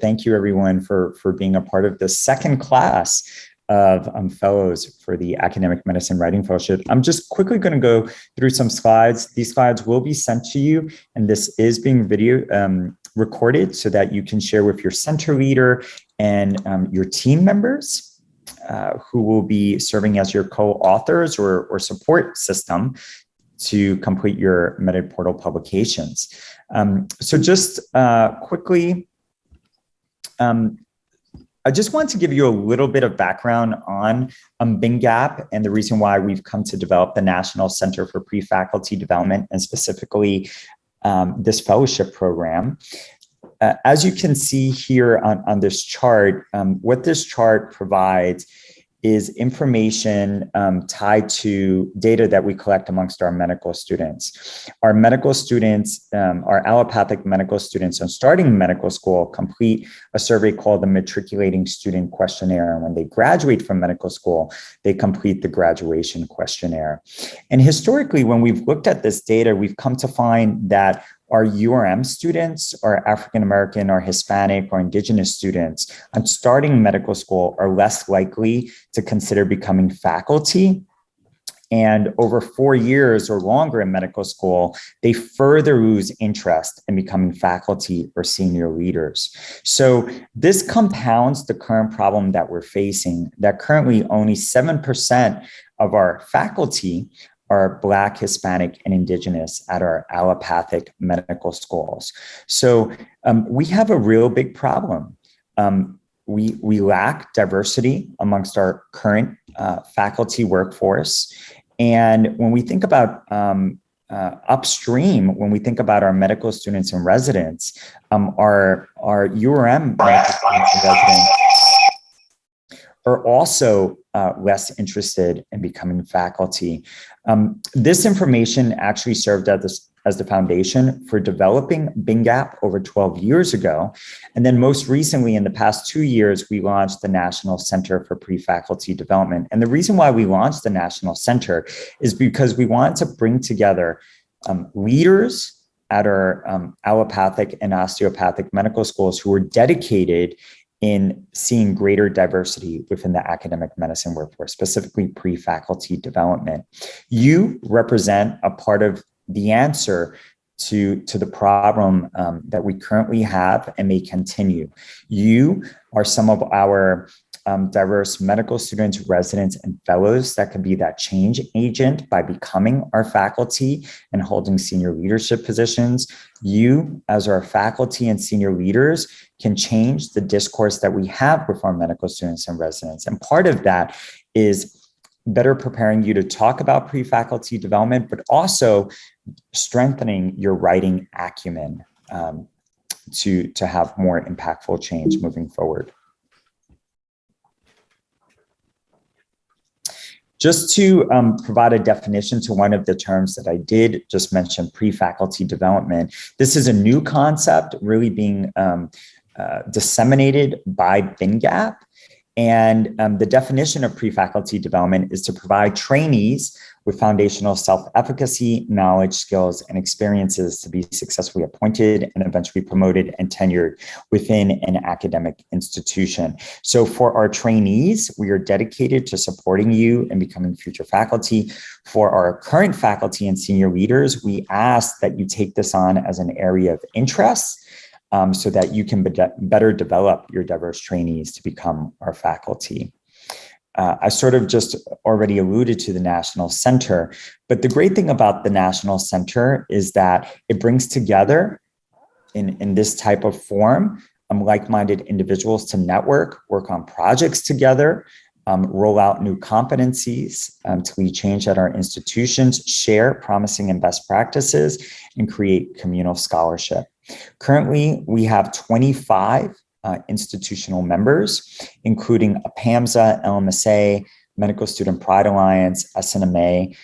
thank you everyone for being a part of the second class of fellows for the Academic Medicine Writing Fellowship. I'm just quickly going to go through some slides. These slides will be sent to you, and this is being video recorded so that you can share with your center leader and your team members who will be serving as your co-authors or support system to complete your MedEd publications. So just quickly, I just want to give you a little bit of background on BINGAP and the reason why we've come to develop the National Center for Pre-Faculty Development, and specifically this fellowship program. As you can see here on this chart, what this chart provides is information tied to data that we collect amongst our medical students. Our medical students, our allopathic medical students on starting medical school complete a survey called the Matriculating Student Questionnaire. And when they graduate from medical school, they complete the graduation questionnaire. And historically, when we've looked at this data, we've come to find that our URM students, our African-American, or Hispanic, or Indigenous students on starting medical school are less likely to consider becoming faculty. And over 4 years or longer in medical school, they further lose interest in becoming faculty or senior leaders. So this compounds the current problem that we're facing, that currently only 7% of our faculty are Black, Hispanic, and Indigenous at our allopathic medical schools. So we have a real big problem. We lack diversity amongst our current faculty workforce. And when we think about upstream, when we think about our medical students and residents, our URM medical students and residents are also less interested in becoming faculty. This information actually served as the foundation for developing BINGAP over 12 years ago. And then most recently, in the past 2 years, we launched the National Center for Pre-Faculty Development. And the reason why we launched the National Center is because we wanted to bring together leaders at our allopathic and osteopathic medical schools who were dedicated in seeing greater diversity within the academic medicine workforce, specifically pre-faculty development. You represent a part of the answer to the problem that we currently have and may continue. You are some of our diverse medical students, residents, and fellows that can be that change agent by becoming our faculty and holding senior leadership positions. You, as our faculty and senior leaders, can change the discourse that we have with our medical students and residents. And part of that is better preparing you to talk about pre-faculty development, but also strengthening your writing acumen to have more impactful change moving forward. Just to provide a definition to one of the terms that I did just mention, pre-faculty development. This is a new concept really being disseminated by BINGAP. And the definition of pre-faculty development is to provide trainees with foundational self-efficacy, knowledge, skills, and experiences to be successfully appointed and eventually promoted and tenured within an academic institution. So for our trainees, we are dedicated to supporting you in becoming future faculty. For our current faculty and senior leaders, we ask that you take this on as an area of interest, so that you can better develop your diverse trainees to become our faculty. I sort of just already alluded to the National Center, but the great thing about the National Center is that it brings together in this type of forum, like-minded individuals to network, work on projects together, roll out new competencies to lead change at our institutions, share promising and best practices, and create communal scholarship. Currently, we have 25 institutional members, including APAMSA, LMSA, Medical Student Pride Alliance, SNMA,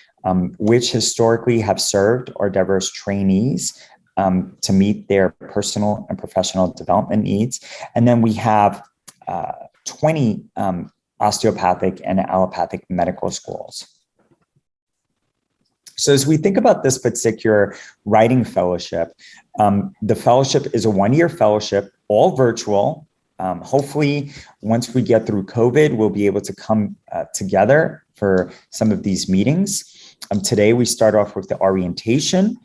which historically have served our diverse trainees to meet their personal and professional development needs. And then we have 20 osteopathic and allopathic medical schools. So as we think about this particular writing fellowship, the fellowship is a one-year fellowship, all virtual, Hopefully, once we get through COVID, we'll be able to come together for some of these meetings. Today, we start off with the orientation,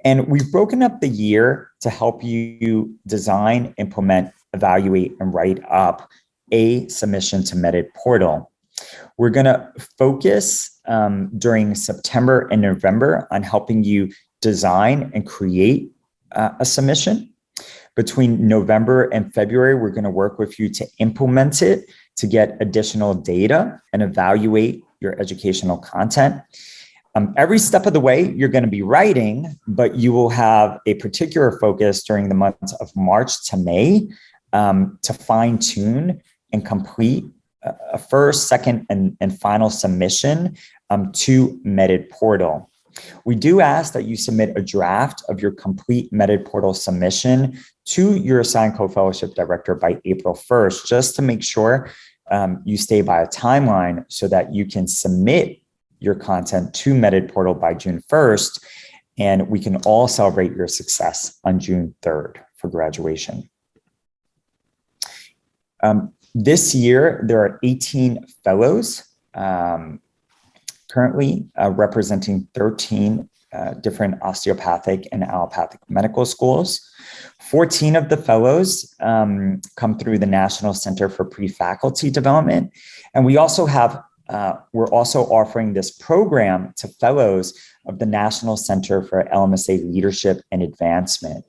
and we've broken up the year to help you design, implement, evaluate, and write up a submission to Medit Portal. We're going to focus during September and November on helping you design and create a submission. Between November and February, we're going to work with you to implement it, to get additional data and evaluate your educational content. Every step of the way, you're going to be writing, but you will have a particular focus during the months of March to May to fine tune and complete a first, second, and final submission to Medit Portal. We do ask that you submit a draft of your complete Medit Portal submission to your assigned co-fellowship director by April 1st, just to make sure you stay by a timeline so that you can submit your content to Medit Portal by June 1st, and we can all celebrate your success on June 3rd for graduation. This year, there are 18 fellows currently representing 13 different osteopathic and allopathic medical schools. 14 of the fellows come through the National Center for Pre-Faculty Development. And we also have, we're also offering this program to fellows of the National Center for LMSA Leadership and Advancement,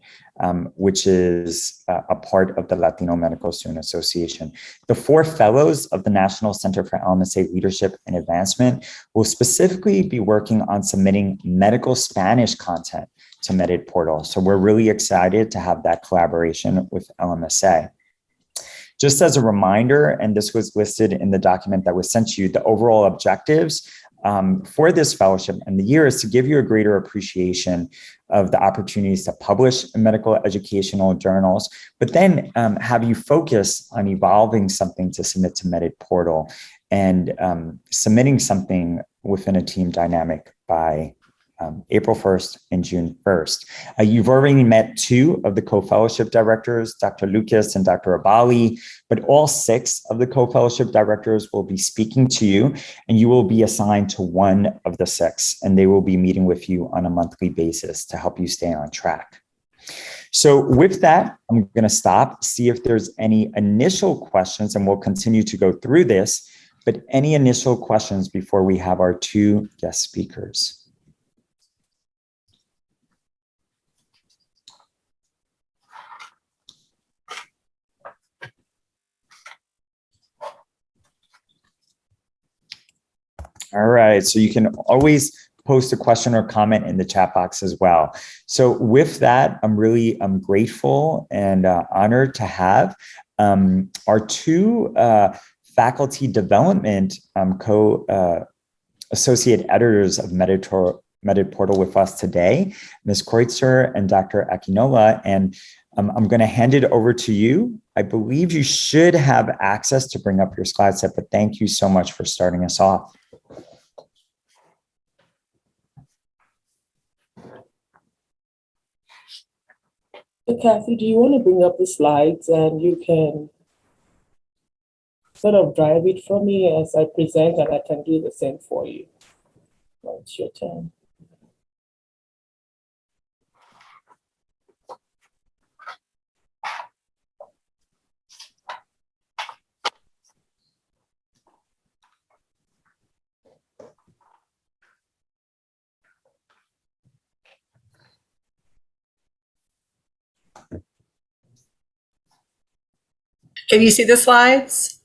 which is a part of the Latino Medical Student Association. The 4 fellows of the National Center for LMSA Leadership and Advancement will specifically be working on submitting medical Spanish content to Medit Portal. So we're really excited to have that collaboration with LMSA. Just as a reminder, and this was listed in the document that was sent to you, the overall objectives for this fellowship and the year is to give you a greater appreciation of the opportunities to publish in medical educational journals, but then have you focus on evolving something to submit to Medit Portal and submitting something within a team dynamic by April 1st and June 1st. You've already met 2 of the co-fellowship directors, Dr. Lucas and Dr. Abali, but all 6 of the co-fellowship directors will be speaking to you, and you will be assigned to one of the 6, and they will be meeting with you on a monthly basis to help you stay on track. So with that, I'm going to stop, see if there's any initial questions, and we'll continue to go through this, but any initial questions before we have our 2 guest speakers? All right, so you can always post a question or comment in the chat box as well. So with that, I'm grateful and honored to have our 2 faculty development associate editors of Medit Portal with us today, Ms. Kreutzer and Dr. Akinola. And I'm going to hand it over to you. I believe you should have access to bring up your slide set, but thank you so much for starting us off. Kathy, do you want to bring up the slides and you can sort of drive it for me as I present, and I can do the same for you when it's your turn. Can you see the slides?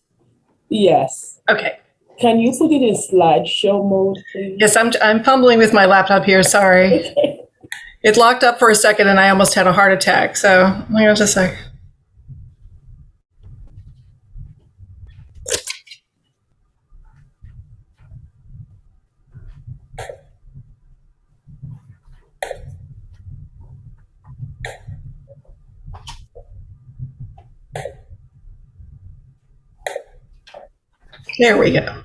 Yes. Okay. Can you put it in slideshow mode, please? Yes, I'm fumbling with my laptop here. Sorry. Okay. It locked up for a second and I almost had a heart attack. So hang on just a sec. There we go.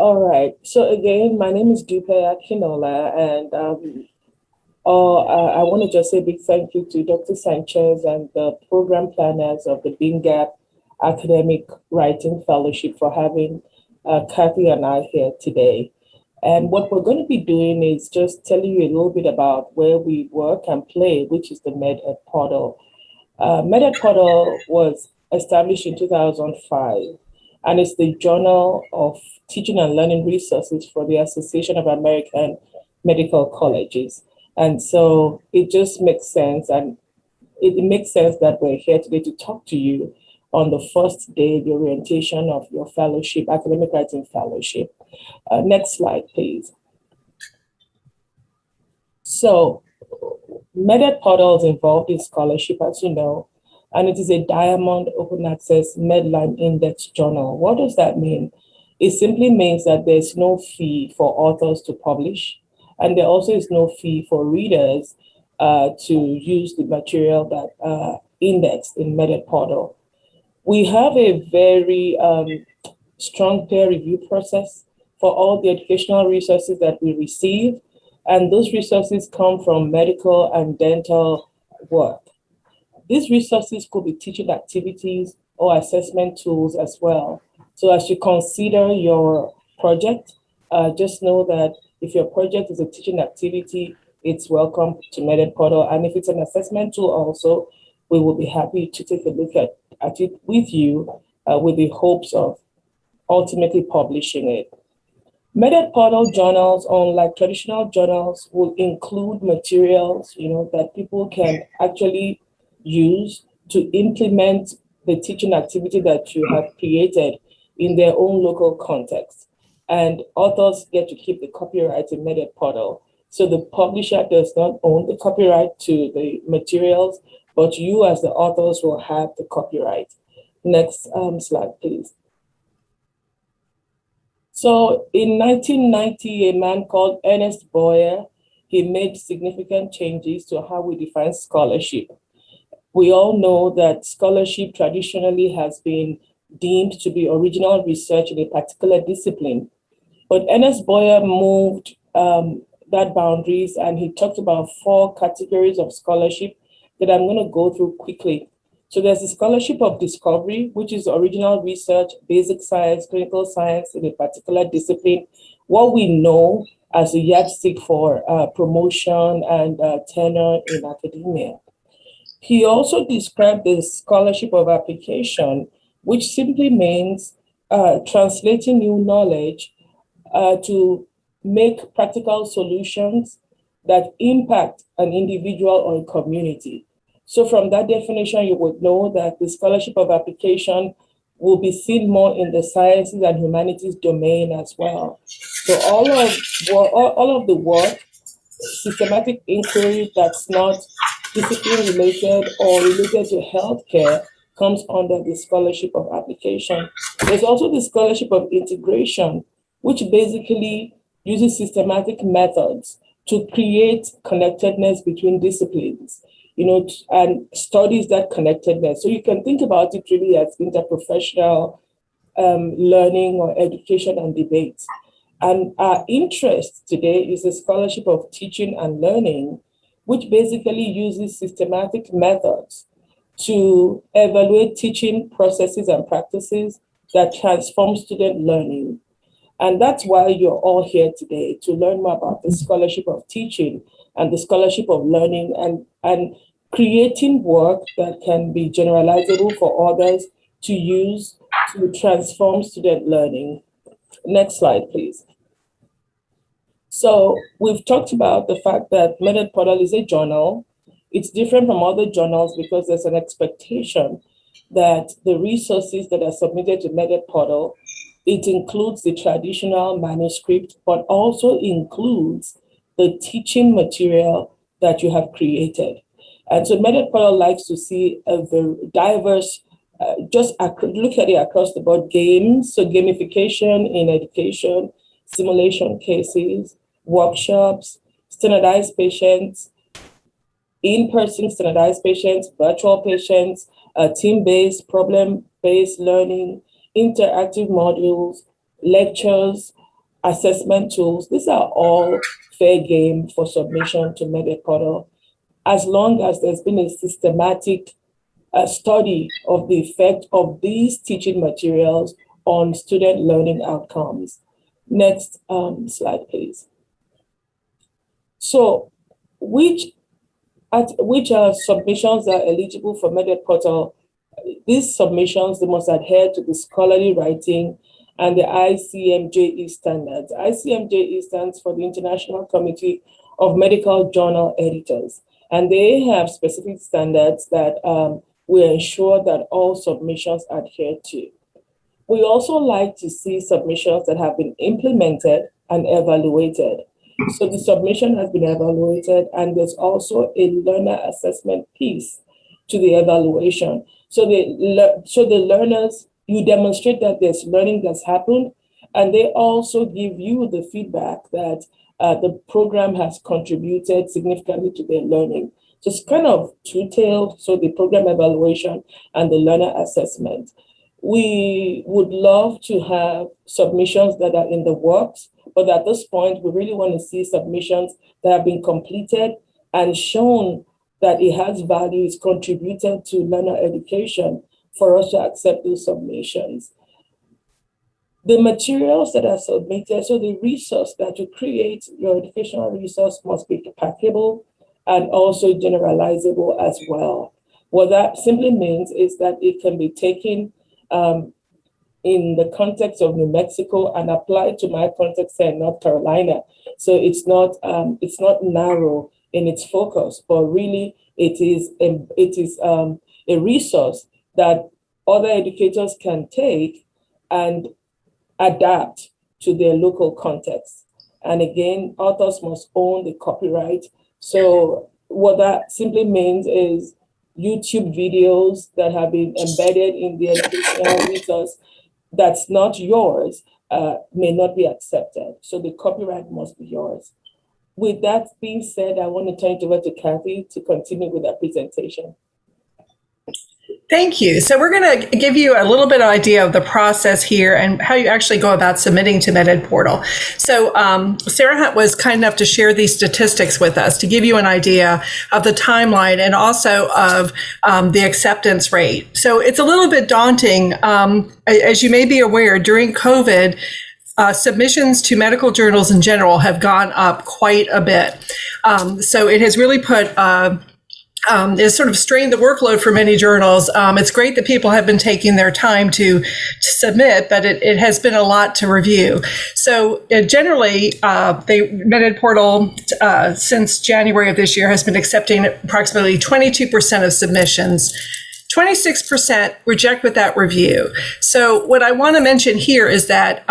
All right. So again, my name is Dupe Akinola, and I want to just say a big thank you to Dr. Sanchez and the program planners of the BINGAP Academic Writing Fellowship for having Kathy and I here today. And what we're going to be doing is just telling you a little bit about where we work and play, which is the MedEd Portal. MedEd Portal was established in 2005, and it's the Journal of Teaching and Learning Resources for the Association of American Medical Colleges. And so it just makes sense, and it makes sense that we're here today to talk to you on the first day, the orientation of your fellowship, academic writing fellowship. Next slide, please. So MedEd Portal is involved in scholarship, as you know, and it is a Diamond Open Access Medline Index journal. What does that mean? It simply means that there's no fee for authors to publish, and there also is no fee for readers to use the material that indexed in MedEd Portal. We have a very strong peer review process for all the educational resources that we receive, and those resources come from medical and dental work. These resources could be teaching activities or assessment tools as well. So as you consider your project, just know that if your project is a teaching activity, it's welcome to MedEd Portal. And if it's an assessment tool also, we will be happy to take a look at it with you with the hopes of ultimately publishing it. MedEd Portal journals, unlike traditional journals, will include materials, that people can actually use to implement the teaching activity that you have created in their own local context. And authors get to keep the copyright in MedEd Portal. So the publisher does not own the copyright to the materials, but you as the authors will have the copyright. Next slide, please. So in 1990, a man called Ernest Boyer, he made significant changes to how we define scholarship. We all know that scholarship traditionally has been deemed to be original research in a particular discipline. But Ernest Boyer moved that boundaries, and he talked about 4 categories of scholarship that I'm going to go through quickly. So there's the scholarship of discovery, which is original research, basic science, clinical science in a particular discipline, what we know as a yardstick for promotion and tenure in academia. He also described the scholarship of application, which simply means translating new knowledge to make practical solutions that impact an individual or a community. So from that definition, you would know that the scholarship of application will be seen more in the sciences and humanities domain as well. So all of the work, systematic inquiry that's not discipline related or related to healthcare comes under the scholarship of application. There's also the scholarship of integration, which basically uses systematic methods to create connectedness between disciplines, and studies that connectedness. So you can think about it really as interprofessional learning or education and debate. And our interest today is a scholarship of teaching and learning, which basically uses systematic methods to evaluate teaching processes and practices that transform student learning. And that's why you're all here today, to learn more about the scholarship of teaching and the scholarship of learning, and creating work that can be generalizable for others to use to transform student learning. Next slide, please. So we've talked about the fact that MedEd Portal is a journal. It's different from other journals because there's an expectation that the resources that are submitted to MedEd Portal, it includes the traditional manuscript, but also includes the teaching material that you have created. And so MedEd Portal likes to see a very diverse, look at it across the board, games, so gamification in education, simulation cases, workshops, standardized patients, in-person standardized patients, virtual patients, team-based, problem-based learning, interactive modules, lectures, assessment tools. These are all fair game for submission to MEDED portal, as long as there's been a systematic study of the effect of these teaching materials on student learning outcomes. Next slide, please. So, which submissions are eligible for MEDED portal? These submissions, they must adhere to the scholarly writing and the ICMJE standards. ICMJE stands for the International Committee of Medical Journal Editors, and they have specific standards that will ensure that all submissions adhere to. We also like to see submissions that have been implemented and evaluated. So the submission has been evaluated, and there's also a learner assessment piece to the evaluation. So the learners, you demonstrate that there's learning that's happened, and they also give you the feedback that the program has contributed significantly to their learning. So it's kind of two-tailed, so the program evaluation and the learner assessment. We would love to have submissions that are in the works, but at this point, we really want to see submissions that have been completed and shown that it has value, it's contributed to learner education for us to accept those submissions. The materials that are submitted, so the resource that you create, your educational resource must be packable and also generalizable as well. What that simply means is that it can be taken in the context of New Mexico and applied to my context here in North Carolina. So it's not narrow in its focus, but really it is a resource that other educators can take and adapt to their local context. And again, authors must own the copyright. So what that simply means is YouTube videos that have been embedded in the educational resource that's not yours may not be accepted. So the copyright must be yours. With that being said, I want to turn it over to Kathy to continue with our presentation. Thank you. So we're going to give you a little bit of idea of the process here and how you actually go about submitting to MEDED portal. So Sarah Hunt was kind enough to share these statistics with us to give you an idea of the timeline and also of the acceptance rate. So it's a little bit daunting. As you may be aware, during COVID, submissions to medical journals in general have gone up quite a bit. So it has really put it's sort of strained the workload for many journals. It's great that people have been taking their time to submit, but it has been a lot to review. So generally, the MEDED portal since January of this year has been accepting approximately 22% of submissions. 26% reject without review. So what I want to mention here is that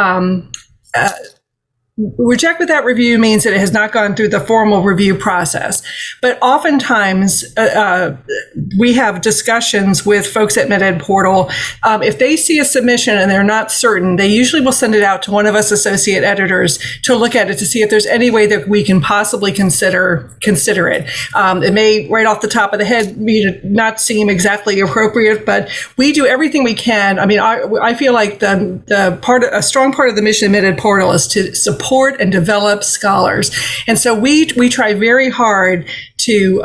reject without review means that it has not gone through the formal review process. But oftentimes, we have discussions with folks at MEDED portal. If they see a submission and they're not certain, they usually will send it out to one of us associate editors to look at it to see if there's any way that we can possibly consider it. It may, right off the top of the head, not seem exactly appropriate, but we do everything we can. I mean, I feel like a strong part of the mission of MEDED portal is to support and develop scholars. And so we try very hard to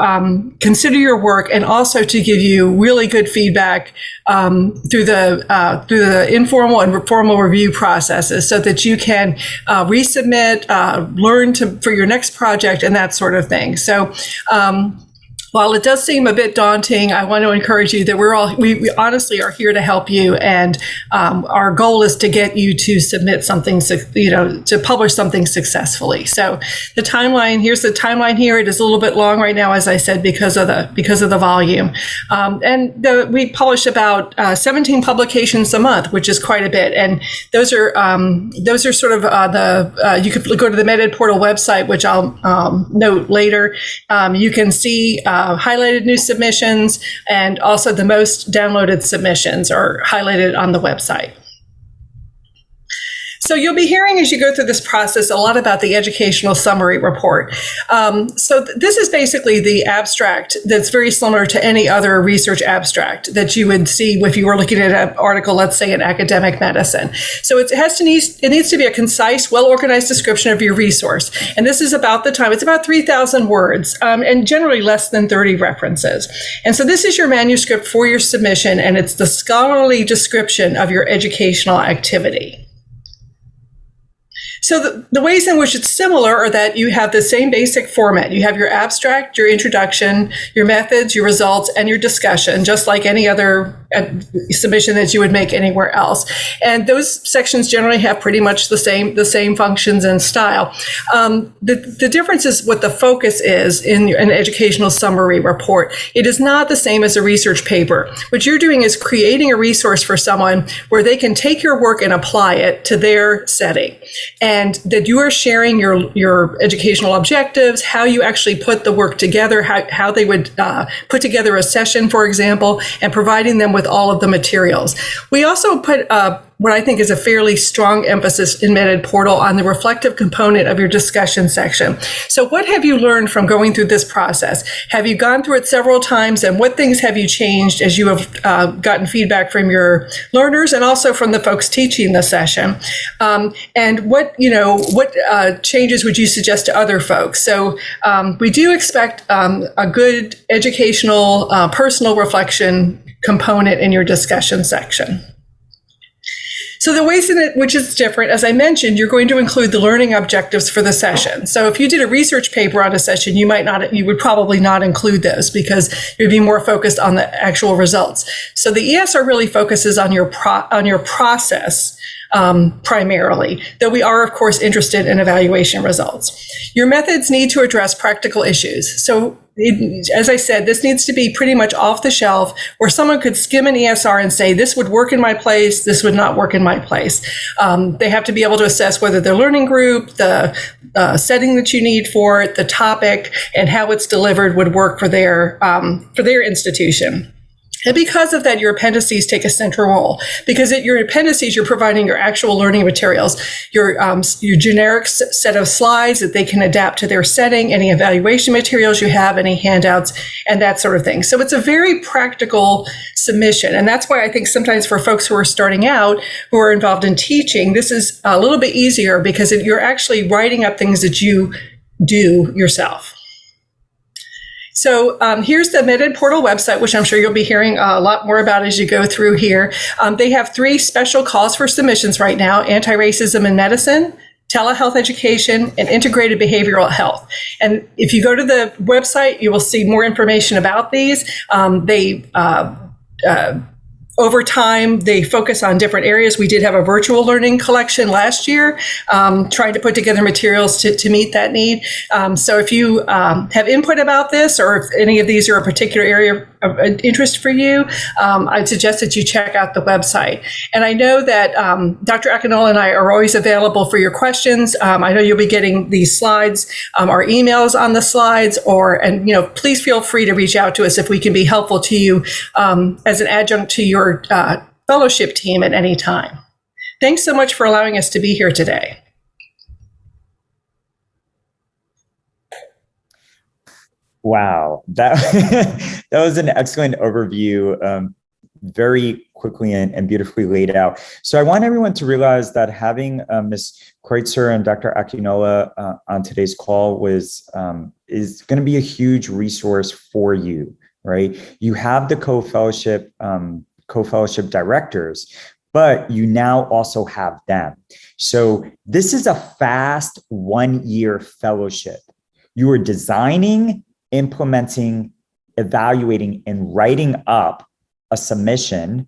consider your work and also to give you really good feedback through the informal and formal review processes so that you can resubmit, learn for your next project and that sort of thing. So while it does seem a bit daunting, I want to encourage you that we honestly are here to help you, and our goal is to get you to submit something, to publish something successfully. So the timeline, here's the timeline here. It is a little bit long right now, as I said, because of the volume. We publish about 17 publications a month, which is quite a bit. And those are sort of you could go to the MEDED portal website, which I'll note later. You can see highlighted new submissions, and also the most downloaded submissions are highlighted on the website. So you'll be hearing as you go through this process a lot about the educational summary report. This is basically the abstract that's very similar to any other research abstract that you would see if you were looking at an article, let's say in academic medicine. So it needs to be a concise, well-organized description of your resource. And this is about the time, it's about 3,000 words and generally less than 30 references. And so this is your manuscript for your submission, and it's the scholarly description of your educational activity. So the ways in which it's similar are that you have the same basic format. You have your abstract, your introduction, your methods, your results, and your discussion, just like any other submission that you would make anywhere else. And those sections generally have pretty much the same functions and style. The difference is what the focus is in an educational summary report. It is not the same as a research paper. What you're doing is creating a resource for someone where they can take your work and apply it to their setting. And that you are sharing your educational objectives, how you actually put the work together, how they would put together a session, for example, and providing them with all of the materials. We also put what I think is a fairly strong emphasis in Med Ed Portal on the reflective component of your discussion section. So what have you learned from going through this process? Have you gone through it several times, and what things have you changed as you have gotten feedback from your learners and also from the folks teaching the session? And what changes would you suggest to other folks? So we do expect a good educational, personal reflection component in your discussion section. So the ways in which it's different, as I mentioned, you're going to include the learning objectives for the session. So if you did a research paper on a session, you would probably not include those because you'd be more focused on the actual results. So the ESR really focuses on your process primarily, though we are, of course, interested in evaluation results. Your methods need to address practical issues. So as I said, this needs to be pretty much off the shelf where someone could skim an ESR and say, this would work in my place, this would not work in my place. They have to be able to assess whether their learning group, the setting that you need for it, the topic, and how it's delivered would work for their institution. And because of that, your appendices take a central role. Because at your appendices, you're providing your actual learning materials, your generic set of slides that they can adapt to their setting, any evaluation materials you have, any handouts, and that sort of thing. So it's a very practical submission. And that's why I think sometimes for folks who are starting out, who are involved in teaching, this is a little bit easier because you're actually writing up things that you do yourself. So here's the Med Ed Portal website, which I'm sure you'll be hearing a lot more about as you go through here. They have 3 special calls for submissions right now: anti-racism in medicine, telehealth education, and integrated behavioral health. And if you go to the website, you will see more information about these. Over time, they focus on different areas. We did have a virtual learning collection last year, trying to put together materials to meet that need. So if you have input about this, or if any of these are a particular area of interest for you, I'd suggest that you check out the website. And I know that Dr. Akinola and I are always available for your questions. I know you'll be getting these slides, our emails on the slides, and please feel free to reach out to us if we can be helpful to you as an adjunct to your fellowship team at any time. Thanks so much for allowing us to be here today. Wow, that was an excellent overview, very quickly and beautifully laid out. So I want everyone to realize that having Ms. Kreutzer and Dr. Akinola on today's call is going to be a huge resource for you, right? You have the co-fellowship directors, but you now also have them. So this is a fast 1-year fellowship. You are designing, implementing, evaluating, and writing up a submission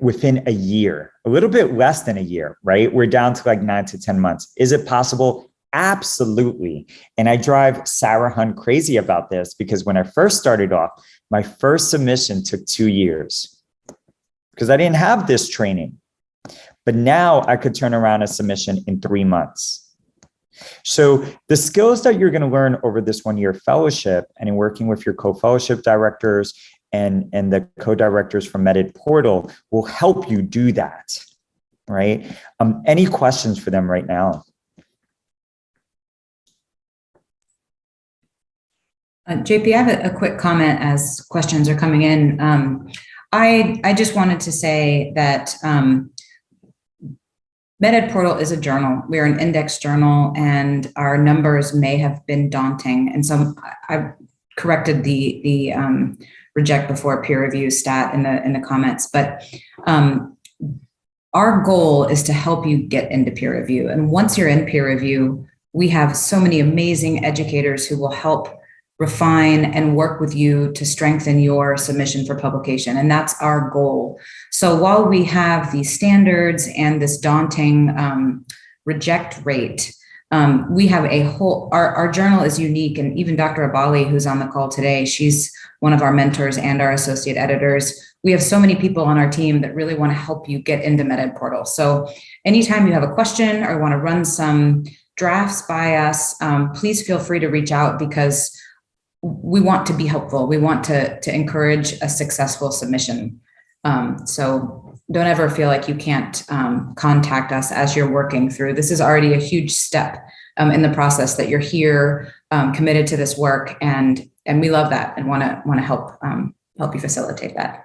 within a year, a little bit less than a year, right? We're down to like 9 to 10 months. Is it possible? Absolutely. And I drive Sarah Hunt crazy about this because when I first started off, my first submission took 2 years because I didn't have this training. But now I could turn around a submission in 3 months. So the skills that you're going to learn over this 1-year fellowship and in working with your co-fellowship directors and the co-directors from Med Ed Portal will help you do that, right? Any questions for them right now? JP, I have a quick comment as questions are coming in. I just wanted to say that MedEd Portal is a journal. We're an index journal, and our numbers may have been daunting. And so I corrected the reject before peer review stat in the comments. But our goal is to help you get into peer review. And once you're in peer review, we have so many amazing educators who will help refine and work with you to strengthen your submission for publication. And that's our goal. So while we have these standards and this daunting reject rate, we have a whole, our journal is unique. And even Dr. Abali, who's on the call today, she's one of our mentors and our associate editors. We have so many people on our team that really want to help you get into MedEd Portal. So anytime you have a question or want to run some drafts by us, please feel free to reach out, because we want to be helpful. We want to encourage a successful submission. So don't ever feel like you can't contact us as you're working through. This is already a huge step in the process that you're here, committed to this work, and we love that and want to help you facilitate that.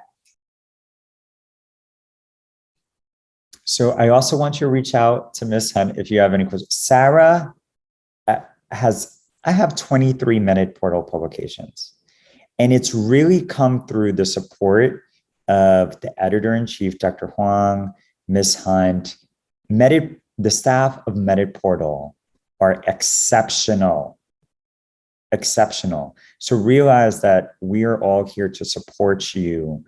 So I also want you to reach out to Ms. Hunt if you have any questions. Sarah I have 23 MedEd Portal publications, and it's really come through the support of the editor-in-chief, Dr. Huang, Ms. Hunt. The staff of MedEd Portal are exceptional. So realize that we are all here to support you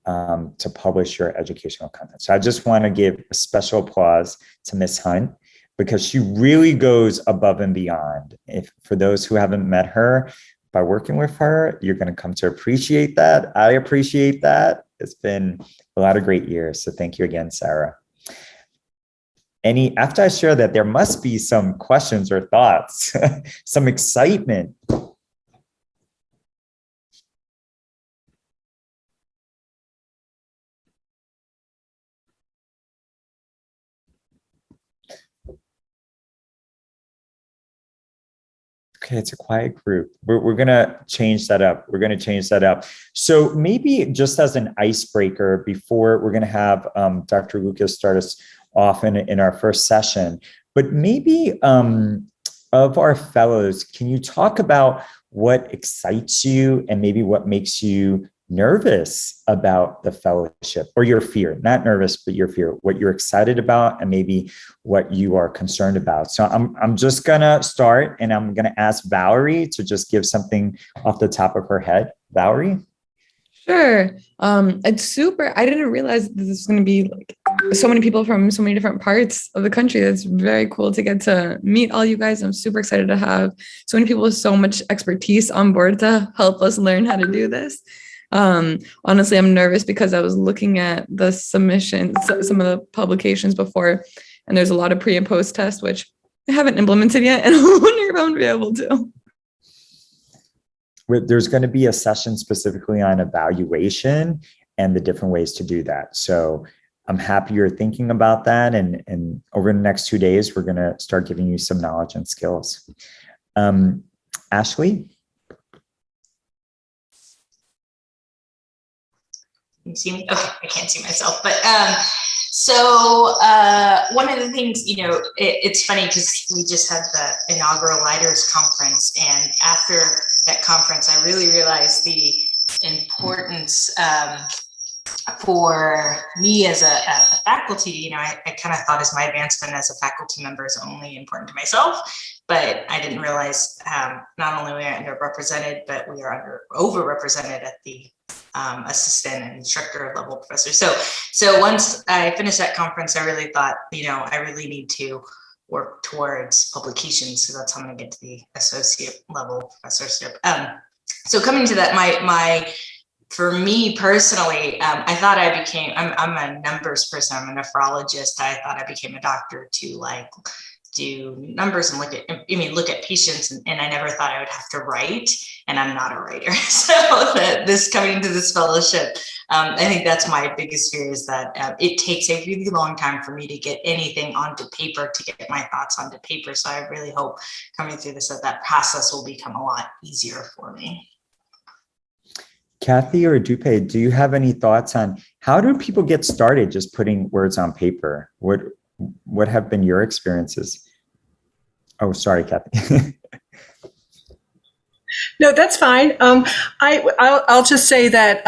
to publish your educational content. So I just want to give a special applause to Ms. Hunt, because she really goes above and beyond. For those who haven't met her, by working with her, you're going to come to appreciate that. I appreciate that. It's been a lot of great years. So thank you again, Sarah. After I share that, there must be some questions or thoughts, some excitement. Okay, it's a quiet group. We're going to change that up. So maybe just as an icebreaker, before we're going to have Dr. Lucas start us off in our first session, but maybe of our fellows, can you talk about what excites you and maybe what makes you nervous about the fellowship, or your fear, not nervous, but your fear, what you're excited about and maybe what you are concerned about. So I'm just gonna start, and I'm gonna ask Valerie to just give something off the top of her head. Valerie? Sure. It's super. I didn't realize this is going to be like so many people from so many different parts of the country. That's very cool to get to meet all you guys. I'm super excited to have so many people with so much expertise on board to help us learn how to do this. Honestly, I'm nervous because I was looking at the submissions, some of the publications before, and there's a lot of pre and post tests, which I haven't implemented yet, and I'm wondering if I'm going to be able to. There's going to be a session specifically on evaluation and the different ways to do that. So I'm happy you're thinking about that. And over the next 2 days, we're going to start giving you some knowledge and skills. Ashley? Can you see me? Okay, I can't see myself. But one of the things, it's funny because we just had the inaugural Leaders Conference, and after that conference, I really realized the importance for me as a faculty. I kind of thought as my advancement as a faculty member is only important to myself, but I didn't realize not only are we underrepresented, but we are overrepresented at the assistant and instructor level professor. So once I finished that conference, I really thought, I really need to work towards publications. So that's how I'm going to get to the associate level professorship. So coming to that, for me personally, I thought I'm a numbers person. I'm a nephrologist. I thought I became a doctor to do numbers and look at patients, and I never thought I would have to write, and I'm not a writer. So coming to this fellowship, I think that's my biggest fear, is that it takes a really long time for me to get anything onto paper, to get my thoughts onto paper. So I really hope coming through this, that process will become a lot easier for me. Kathy or Dupe, do you have any thoughts on how do people get started just putting words on paper? What have been your experiences? Oh, sorry, Kathy. No, that's fine. I'll just say that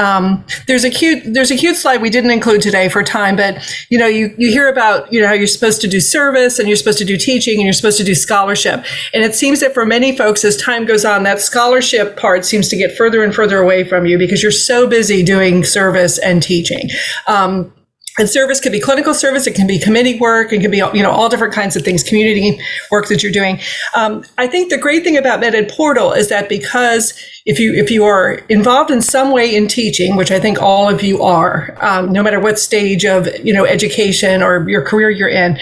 there's a cute slide we didn't include today for time, but you hear about how you're supposed to do service and you're supposed to do teaching and you're supposed to do scholarship, and it seems that for many folks, as time goes on, that scholarship part seems to get further and further away from you because you're so busy doing service and teaching. And service could be clinical service, it can be committee work, it can be all different kinds of things, community work that you're doing. I think the great thing about MedEd Portal is that because if you are involved in some way in teaching, which I think all of you are, no matter what stage of education or your career you're in,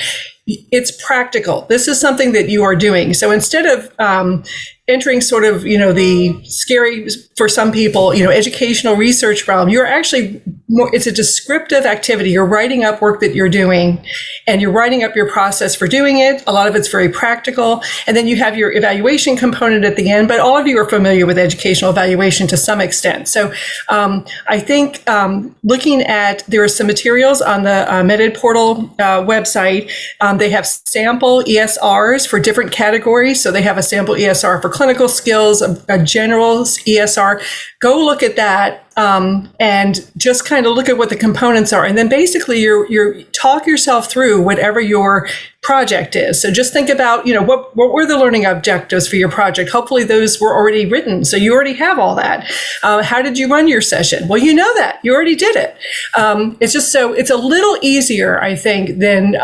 it's practical. This is something that you are doing. So instead of entering sort of the scary for some people educational research realm, you're actually more, it's a descriptive activity. You're writing up work that you're doing, and you're writing up your process for doing it. A lot of it's very practical, and then you have your evaluation component at the end. But all of you are familiar with educational evaluation to some extent. So I think looking at, there are some materials on the MedEd Portal website. They have sample ESRs for different categories. So they have a sample ESR for clinical skills, a general ESR. Go look at that and just kind of look at what the components are. And then basically you talk yourself through whatever your project is. So just think about, what were the learning objectives for your project? Hopefully those were already written. So you already have all that. How did you run your session? Well, you know that. You already did it. It's just so it's a little easier, I think, than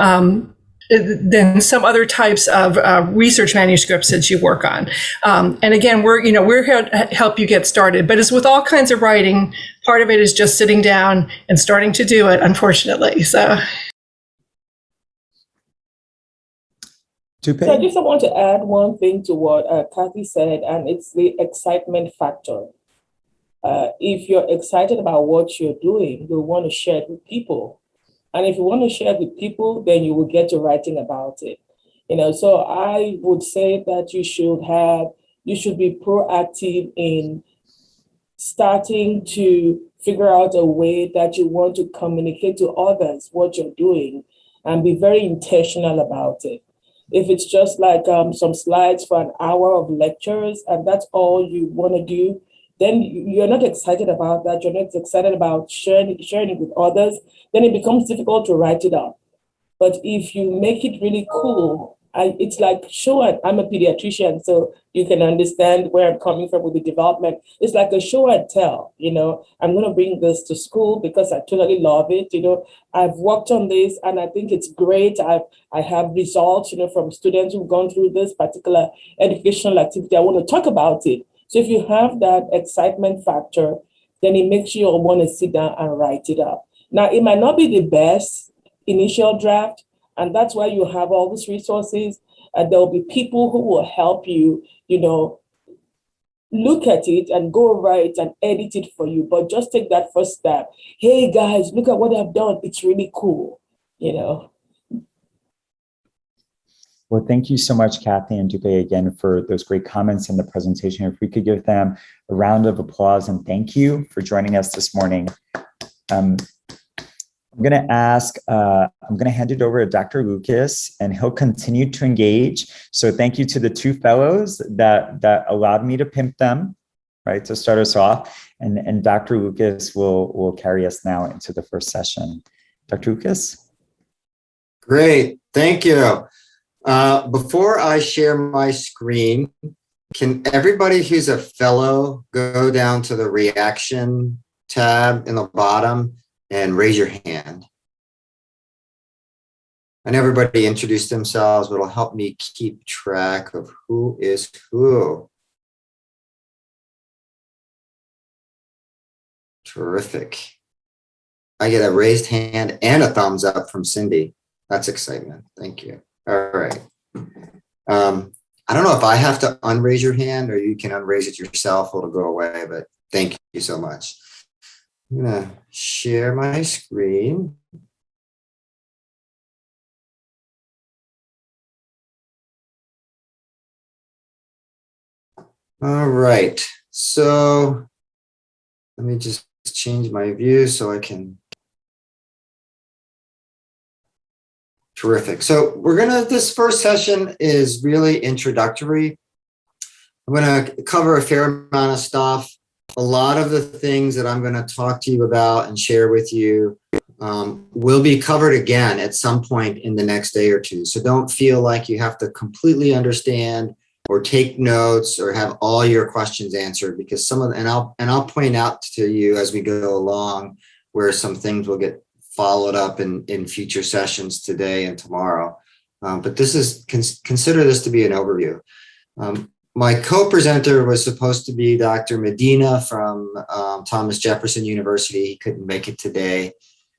some other types of research manuscripts that you work on. And again, we're here to help you get started, but as with all kinds of writing, part of it is just sitting down and starting to do it, unfortunately. So I just want to add one thing to what Kathy said, and it's the excitement factor. If you're excited about what you're doing, you'll want to share it with people. And if you want to share it with people, then you will get to writing about it. So I would say that you should be proactive in starting to figure out a way that you want to communicate to others what you're doing, and be very intentional about it. If it's just like some slides for an hour of lectures and that's all you want to do, then you're not excited about that. You're not excited about sharing it with others. Then it becomes difficult to write it up. But if you make it really cool, it's like show and I'm a pediatrician, so you can understand where I'm coming from with the development. It's like a show and tell. I'm going to bring this to school because I totally love it. I've worked on this and I think it's great. I have results, from students who've gone through this particular educational activity. I want to talk about it. So if you have that excitement factor, then it makes you want to sit down and write it up. Now, it might not be the best initial draft, and that's why you have all these resources. And there will be people who will help you, look at it and go right and edit it for you. But just take that first step. Hey, guys, look at what I've done. It's really cool, Well, thank you so much, Kathy and Dupe, again, for those great comments in the presentation. If we could give them a round of applause and thank you for joining us this morning. I'm going to hand it over to Dr. Lucas, and he'll continue to engage. So thank you to the two fellows that allowed me to pimp them, right, to start us off. And Dr. Lucas will carry us now into the first session. Dr. Lucas? Great, thank you. Before I share my screen, can everybody who's a fellow go down to the reaction tab in the bottom and raise your hand? And everybody introduce themselves, but it'll help me keep track of who is who. Terrific. I get a raised hand and a thumbs up from Cindy. That's excitement. Thank you. All right. I don't know if I have to unraise your hand or you can unraise it yourself. It'll go away, but thank you so much. I'm gonna share my screen. All right, so let me just change my view so I can. Terrific. So this first session is really introductory. I'm gonna cover a fair amount of stuff. A lot of the things that I'm gonna talk to you about and share with you will be covered again at some point in the next day or two. So don't feel like you have to completely understand or take notes or have all your questions answered, because some of and I'll point out to you as we go along where some things will get followed up in future sessions today and tomorrow. But this is consider this to be an overview. My co-presenter was supposed to be Dr. Medina from Thomas Jefferson University. He couldn't make it today.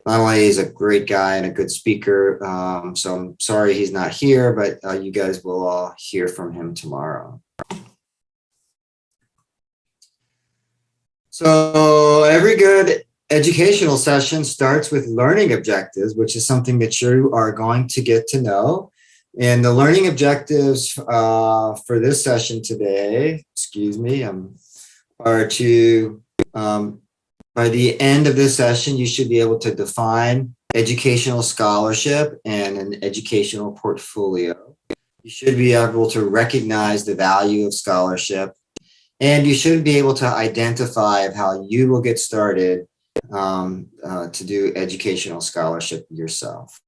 Not only is a great guy and a good speaker, so I'm sorry he's not here, but you guys will all hear from him tomorrow. So every good educational session starts with learning objectives, which is something that you are going to get to know. And the learning objectives for this session today, are to, by the end of this session, you should be able to define educational scholarship and an educational portfolio. You should be able to recognize the value of scholarship, and you should be able to identify how you will get started to do educational scholarship yourself.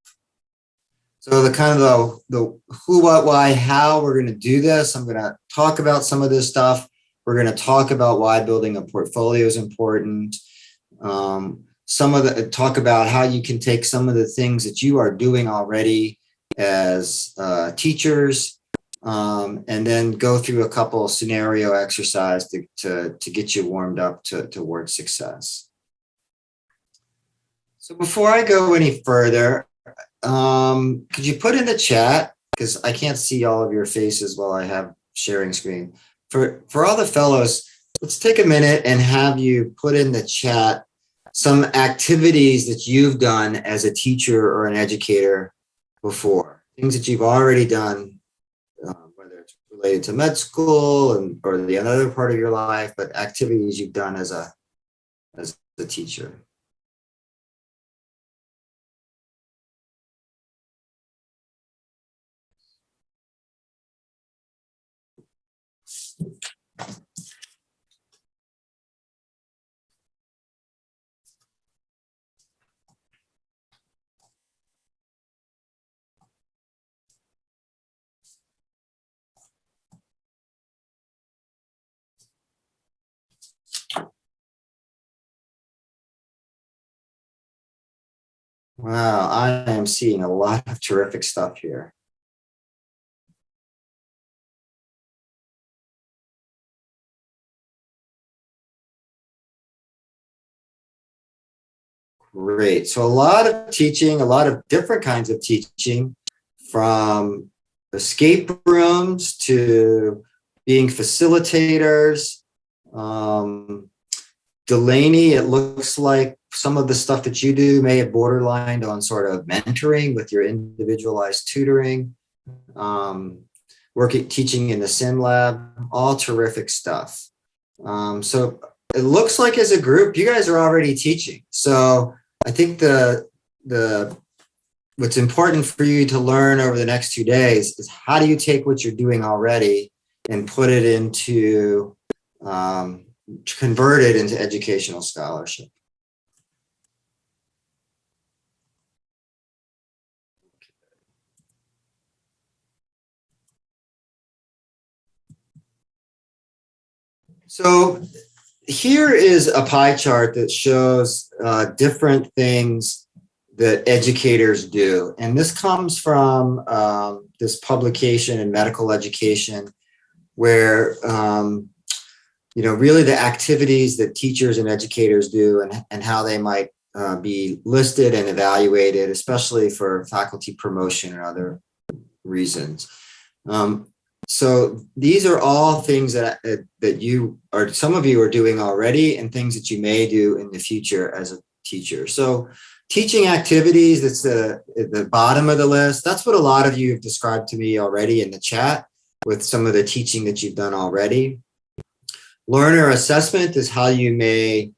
So the kind of the who, what, why, how we're going to do this. I'm going to talk about some of this stuff. We're going to talk about why building a portfolio is important. Talk about how you can take some of the things that you are doing already as teachers, and then go through a couple of scenario exercise to get you warmed up towards success. So before I go any further, could you put in the chat, because I can't see all of your faces while I have sharing screen. For all the fellows, let's take a minute and have you put in the chat some activities that you've done as a teacher or an educator before, things that you've already done, whether it's related to med school or the other part of your life, but activities you've done as a teacher. Wow, I am seeing a lot of terrific stuff here. Great. So a lot of teaching, a lot of different kinds of teaching, from escape rooms to being facilitators. Delaney, it looks like some of the stuff that you do may have borderlined on sort of mentoring with your individualized tutoring, teaching in the sim lab, all terrific stuff. So it looks like as a group, you guys are already teaching. So I think what's important for you to learn over the next 2 days is how do you take what you're doing already and put it into, convert it into educational scholarship. So here is a pie chart that shows different things that educators do. And this comes from this publication in Medical Education, where really the activities that teachers and educators do and how they might be listed and evaluated, especially for faculty promotion and other reasons. So these are all things that you or some of you are doing already, and things that you may do in the future as a teacher. So teaching activities, that's the bottom of the list. That's what a lot of you have described to me already in the chat with some of the teaching that you've done already. Learner assessment is how you may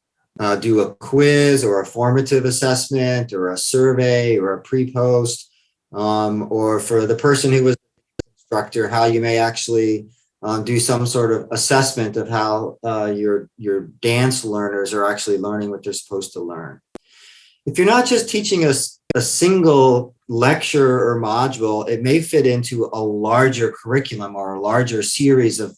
do a quiz or a formative assessment or a survey or a pre-post, or for the person who was instructor, how you may actually do some sort of assessment of how your dance learners are actually learning what they're supposed to learn. If you're not just teaching a single lecture or module, it may fit into a larger curriculum or a larger series of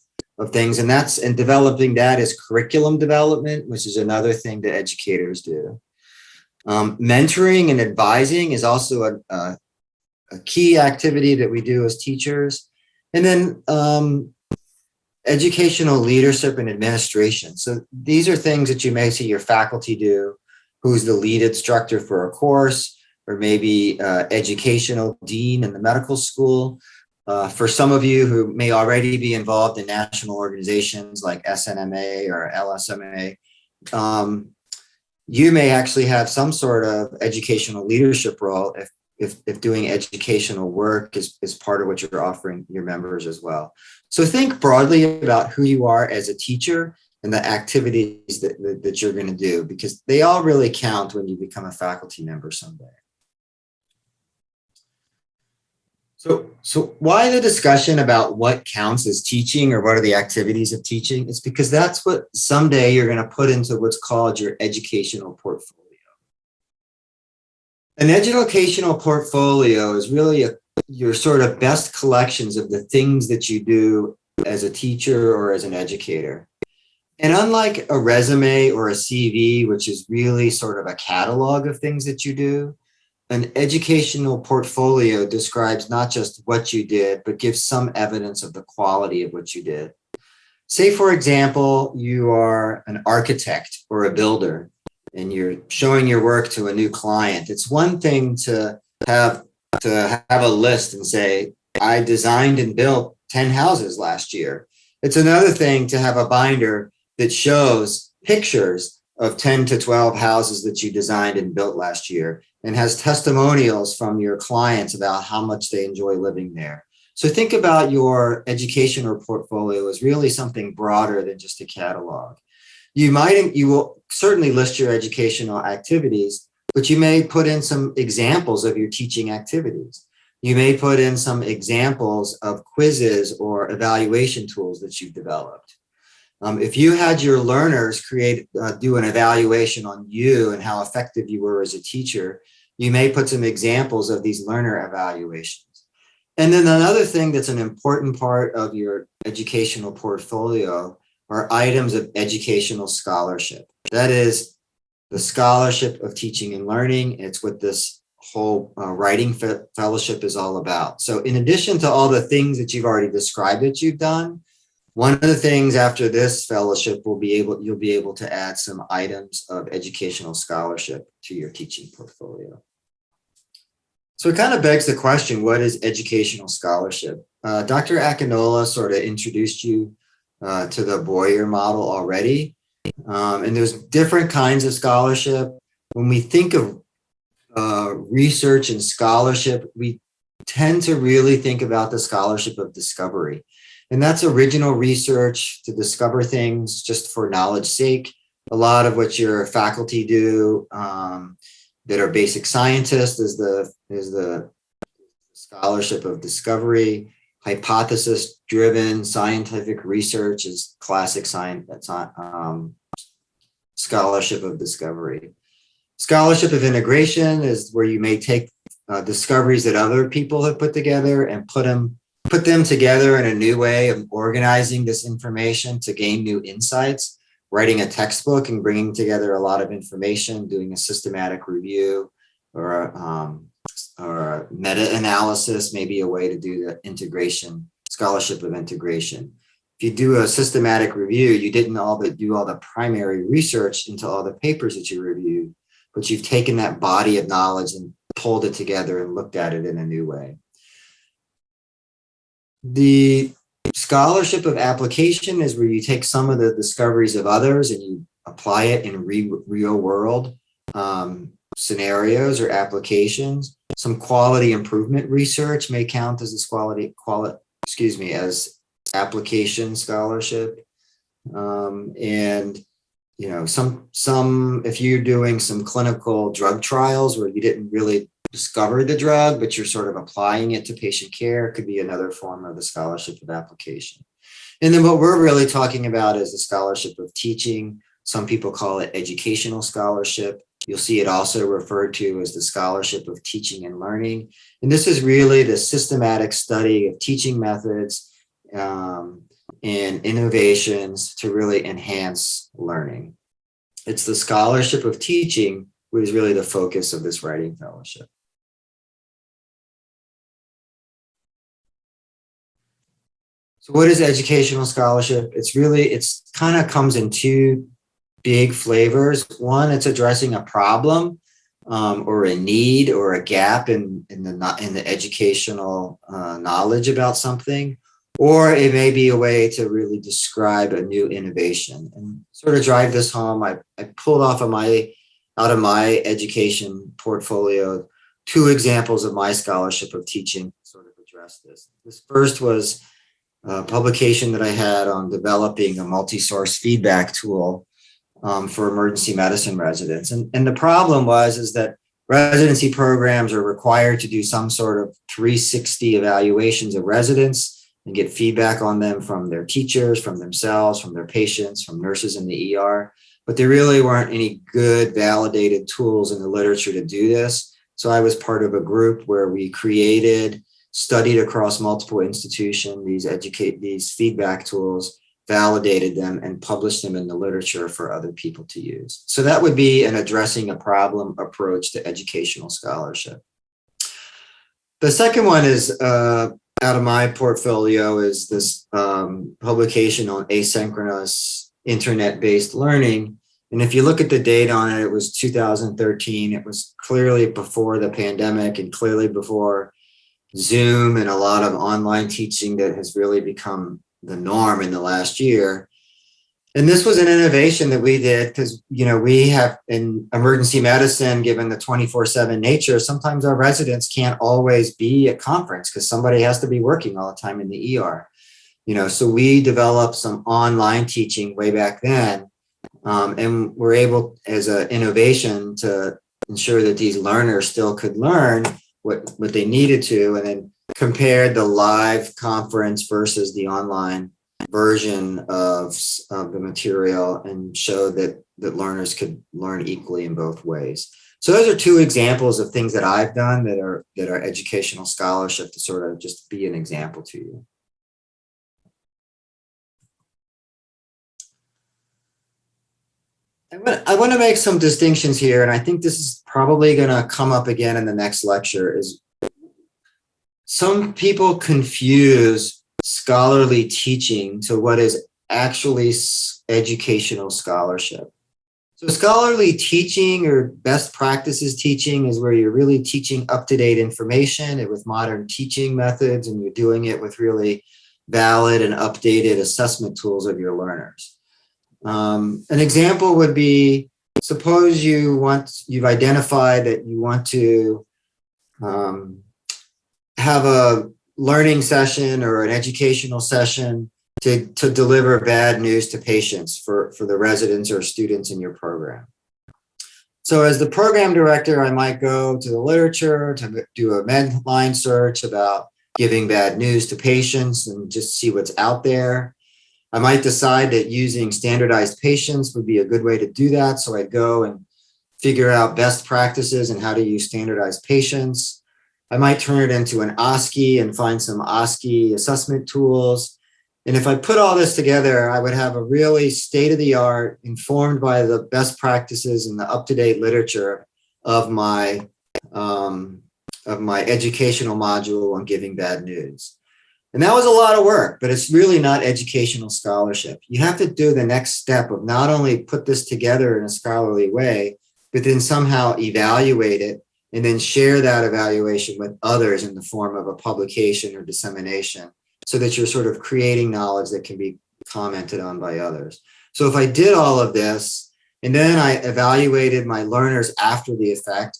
things, and developing that is curriculum development, which is another thing that educators do. Mentoring and advising is also a key activity that we do as teachers. And then educational leadership and administration. So these are things that you may see your faculty do, who's the lead instructor for a course, or maybe educational dean in the medical school. For some of you who may already be involved in national organizations like SNMA or LSMA, you may actually have some sort of educational leadership role if doing educational work is part of what you're offering your members as well. So think broadly about who you are as a teacher and the activities that you're going to do, because they all really count when you become a faculty member someday. So why the discussion about what counts as teaching or what are the activities of teaching? It's because that's what someday you're going to put into what's called your educational portfolio. An educational portfolio is really your sort of best collections of the things that you do as a teacher or as an educator. And unlike a resume or a CV, which is really sort of a catalog of things that you do, an educational portfolio describes not just what you did, but gives some evidence of the quality of what you did. Say, for example, you are an architect or a builder, and you're showing your work to a new client. It's one thing to have a list and say, I designed and built 10 houses last year. It's another thing to have a binder that shows pictures of 10 to 12 houses that you designed and built last year, and has testimonials from your clients about how much they enjoy living there. So think about your educational portfolio as really something broader than just a catalog. You will certainly list your educational activities, but you may put in some examples of your teaching activities. You may put in some examples of quizzes or evaluation tools that you've developed. If you had your learners do an evaluation on you and how effective you were as a teacher, you may put some examples of these learner evaluations. And then another thing that's an important part of your educational portfolio are items of educational scholarship. That is the scholarship of teaching and learning. It's what this whole writing fellowship is all about. So in addition to all the things that you've already described that you've done, one of the things after this fellowship you'll be able to add some items of educational scholarship to your teaching portfolio. So it kind of begs the question, what is educational scholarship? Dr. Akinola sort of introduced you to the Boyer model already. And there's different kinds of scholarship. When we think of research and scholarship, we tend to really think about the scholarship of discovery. And that's original research to discover things just for knowledge sake. A lot of what your faculty do that are basic scientists is the scholarship of discovery. Hypothesis-driven scientific research is classic science. That's scholarship of discovery. Scholarship of integration is where you may take discoveries that other people have put together and put them together in a new way of organizing this information to gain new insights, writing a textbook and bringing together a lot of information, doing a systematic review or a meta-analysis, maybe a way to do the integration, scholarship of integration. If you do a systematic review, you didn't do all the primary research into all the papers that you reviewed, but you've taken that body of knowledge and pulled it together and looked at it in a new way. The scholarship of application is where you take some of the discoveries of others and you apply it in real world scenarios or applications. Some quality improvement research may count as as application scholarship. And you know, some if you're doing some clinical drug trials where you didn't really discover the drug, but you're sort of applying it to patient care, it could be another form of the scholarship of application. And then what we're really talking about is the scholarship of teaching. Some people call it educational scholarship. You'll see it also referred to as the scholarship of teaching and learning. And this is really the systematic study of teaching methods and innovations to really enhance learning. It's the scholarship of teaching, which is really the focus of this writing fellowship. So what is educational scholarship? It's kind of comes in two big flavors. One, it's addressing a problem or a need or a gap in the educational knowledge about something, or it may be a way to really describe a new innovation. And sort of drive this home, I pulled out of my education portfolio 2 examples of my scholarship of teaching to sort of address this. This first was a publication that I had on developing a multi-source feedback tool for emergency medicine residents. And the problem is that residency programs are required to do some sort of 360 evaluations of residents and get feedback on them from their teachers, from themselves, from their patients, from nurses in the ER. But there really weren't any good validated tools in the literature to do this. So I was part of a group where we studied across multiple institutions, these feedback tools, validated them, and published them in the literature for other people to use. So that would be an addressing a problem approach to educational scholarship. The second one is out of my portfolio is this publication on asynchronous internet-based learning. And if you look at the date on it, it was 2013. It was clearly before the pandemic and clearly before Zoom and a lot of online teaching that has really become the norm in the last year. And this was an innovation that we did because, you know, we have in emergency medicine, given the 24/7 nature, sometimes our residents can't always be at conference because somebody has to be working all the time in the ER. You know, so we developed some online teaching way back then. And we're able as an innovation to ensure that these learners still could learn what they needed to, and then compared the live conference versus the online version of the material and showed that learners could learn equally in both ways. So those are 2 examples of things that I've done that are educational scholarship to sort of just be an example to you. I want to make some distinctions here, and I think this is probably going to come up again in the next lecture, is some people confuse scholarly teaching to what is actually educational scholarship. So scholarly teaching or best practices teaching is where you're really teaching up-to-date information and with modern teaching methods, and you're doing it with really valid and updated assessment tools of your learners. An example would be, suppose you've identified that you want to have a learning session or an educational session to deliver bad news to patients for the residents or students in your program. So as the program director, I might go to the literature to do a Medline search about giving bad news to patients and just see what's out there. I might decide that using standardized patients would be a good way to do that. So I'd go and figure out best practices and how to use standardized patients. I might turn it into an OSCE and find some OSCE assessment tools. And if I put all this together, I would have a really state-of-the-art, informed by the best practices and the up-to-date literature of my educational module on giving bad news. And that was a lot of work, but it's really not educational scholarship. You have to do the next step of not only put this together in a scholarly way, but then somehow evaluate it and then share that evaluation with others in the form of a publication or dissemination so that you're sort of creating knowledge that can be commented on by others. So if I did all of this, and then I evaluated my learners after the fact,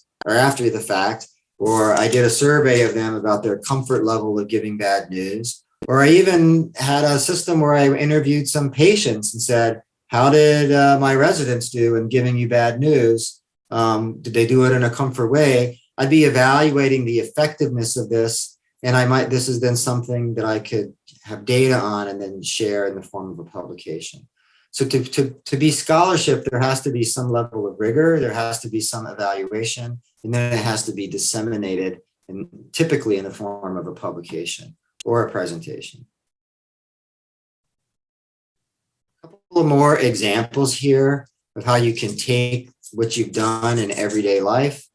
or I did a survey of them about their comfort level of giving bad news, or I even had a system where I interviewed some patients and said, how did my residents do in giving you bad news? Did they do it in a comfort way? I'd be evaluating the effectiveness of this. And this is then something that I could have data on and then share in the form of a publication. So to be scholarship, there has to be some level of rigor, there has to be some evaluation, and then it has to be disseminated, and typically in the form of a publication or a presentation. A couple more examples here of how you can take what you've done in everyday life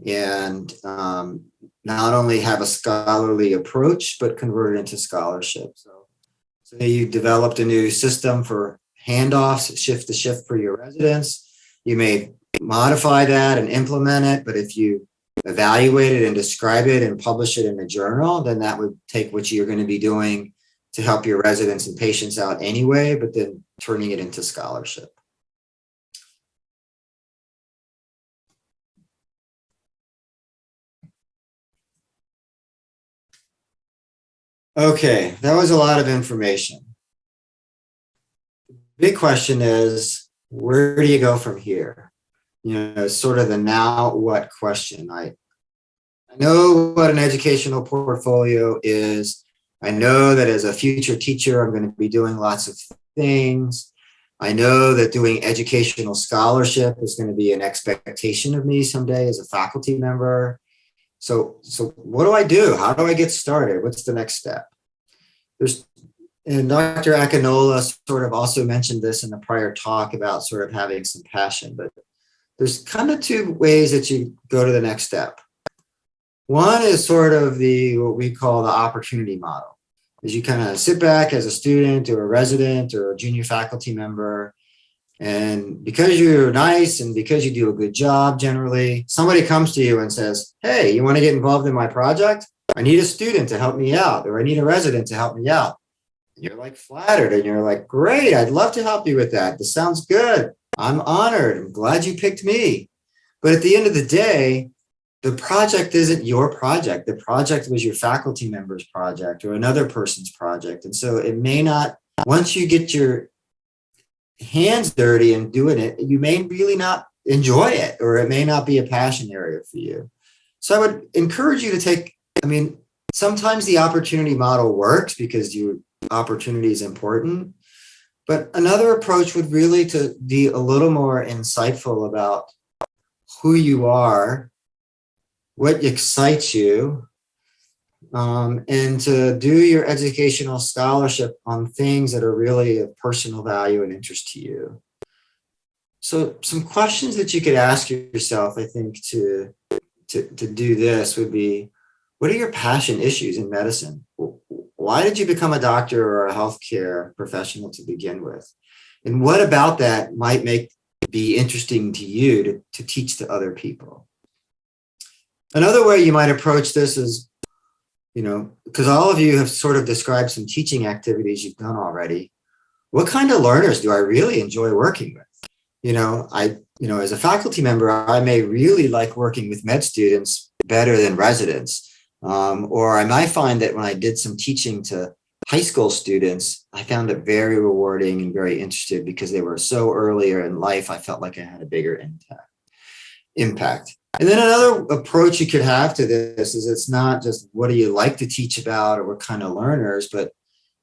and not only have a scholarly approach, but convert it into scholarship. So you developed a new system for handoffs, shift to shift for your residents. You may modify that and implement it, but if you evaluate it and describe it and publish it in a journal, then that would take what you're going to be doing to help your residents and patients out anyway, but then turning it into scholarship. Okay, that was a lot of information. Big question is, where do you go from here? You know, sort of the now what question. I know what an educational portfolio is. I know that as a future teacher, I'm going to be doing lots of things. I know that doing educational scholarship is going to be an expectation of me someday as a faculty member. So what do I do? How do I get started? What's the next step? And Dr. Akinola sort of also mentioned this in the prior talk about sort of having some passion, but there's kind of two ways that you go to the next step. One is sort of what we call the opportunity model, is you kind of sit back as a student or a resident or a junior faculty member, and because you're nice and because you do a good job generally, somebody comes to you and says, hey, you want to get involved in my project? I need a student to help me out, or I need a resident to help me out. And you're like flattered and you're like, great, I'd love to help you with that. This sounds good. I'm honored. I'm glad you picked me. But at the end of the day, the project isn't your project. The project was your faculty member's project or another person's project. And so it may not, once you get your hands dirty and doing it, you may really not enjoy it, or it may not be a passion area for you. So I would encourage you to take, sometimes the opportunity model works because your opportunity is important, but another approach would really to be a little more insightful about who you are, what excites you, and to do your educational scholarship on things that are really of personal value and interest to you. So some questions that you could ask yourself, I think, to do this would be, what are your passion issues in medicine? Why did you become a doctor or a healthcare professional to begin with? And what about that might be interesting to you to teach to other people? Another way you might approach this is, because all of you have sort of described some teaching activities you've done already. What kind of learners do I really enjoy working with? As a faculty member, I may really like working with med students better than residents. Or I might find that when I did some teaching to high school students, I found it very rewarding and very interested because they were so earlier in life, I felt like I had a bigger impact. And then another approach you could have to this is, it's not just what do you like to teach about or what kind of learners, but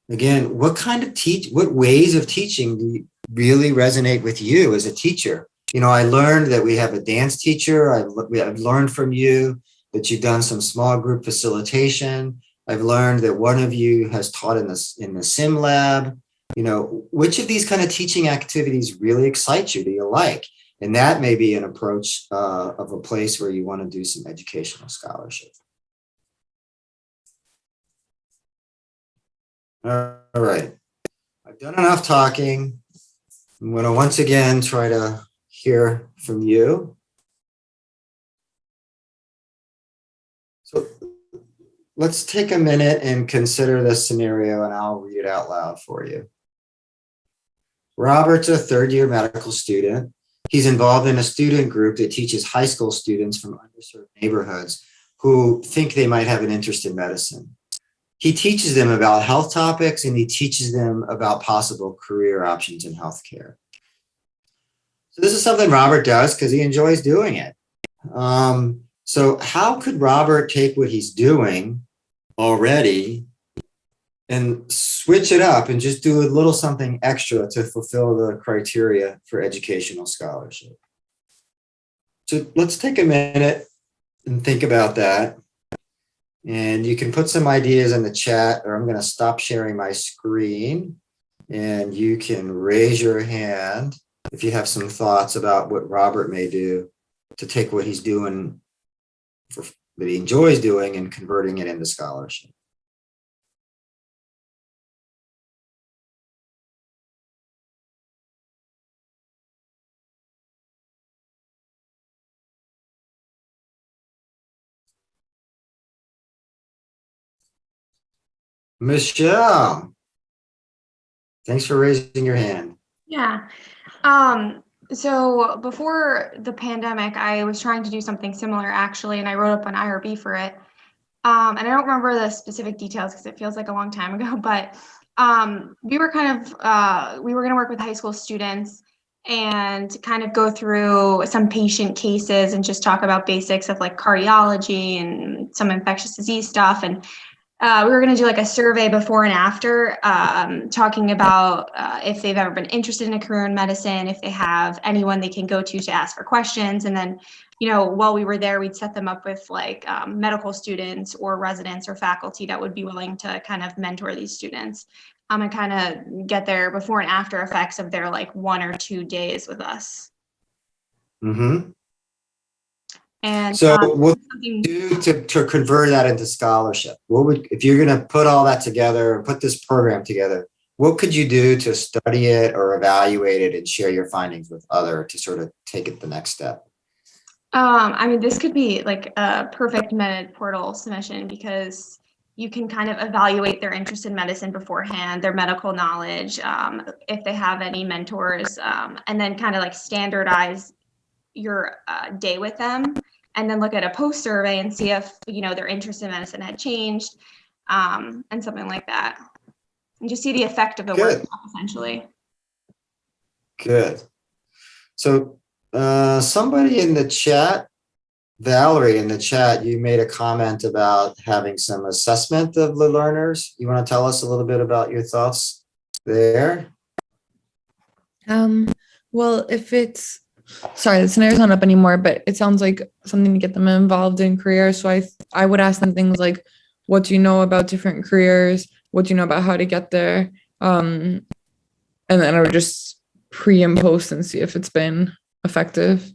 again, what ways of teaching do you really resonate with you as a teacher? I learned that we have a dance teacher. I've learned from you that you've done some small group facilitation. I've learned that one of you has taught in the sim lab. Which of these kind of teaching activities really excite you? Do you like? And that may be an approach of a place where you want to do some educational scholarship. All right, I've done enough talking. I'm going to once again try to hear from you. So let's take a minute and consider this scenario, and I'll read it out loud for you. Robert's a third-year medical student. He's involved in a student group that teaches high school students from underserved neighborhoods who think they might have an interest in medicine. He teaches them about health topics, and he teaches them about possible career options in healthcare. So this is something Robert does because he enjoys doing it. So how could Robert take what he's doing already and switch it up and just do a little something extra to fulfill the criteria for educational scholarship? So let's take a minute and think about that. And you can put some ideas in the chat, or I'm going to stop sharing my screen and you can raise your hand if you have some thoughts about what Robert may do to take what he's doing that he enjoys doing and converting it into scholarship. Michelle, thanks for raising your hand. Yeah. So before the pandemic, I was trying to do something similar actually, and I wrote up an IRB for it. And I don't remember the specific details because it feels like a long time ago, but we were going to work with high school students and kind of go through some patient cases and just talk about basics of like cardiology and some infectious disease stuff. And we were going to do like a survey before and after, talking about if they've ever been interested in a career in medicine, if they have anyone they can go to ask for questions. And then, you know, while we were there, we'd set them up with like medical students or residents or faculty that would be willing to kind of mentor these students and kind of get their before and after effects of their like 1 or 2 days with us. Mm-hmm. And so what would you do to convert that into scholarship? What would, if you're going to put all that together and put this program together, what could you do to study it or evaluate it and share your findings with others to sort of take it the next step? I mean, this could be like a perfect Med portal submission because you can kind of evaluate their interest in medicine beforehand, their medical knowledge, if they have any mentors, and then kind of like standardize your day with them, and then look at a post survey and see if, you know, their interest in medicine had changed, and something like that, and just see the effect of the work essentially. Good. So somebody in the chat, Valerie in the chat, you made a comment about having some assessment of the learners. You want to tell us a little bit about your thoughts there? Well, if it's, sorry, the scenario's not up anymore, but it sounds like something to get them involved in careers. So I would ask them things like, what do you know about different careers? What do you know about how to get there? And then I would just pre and post and see if it's been effective.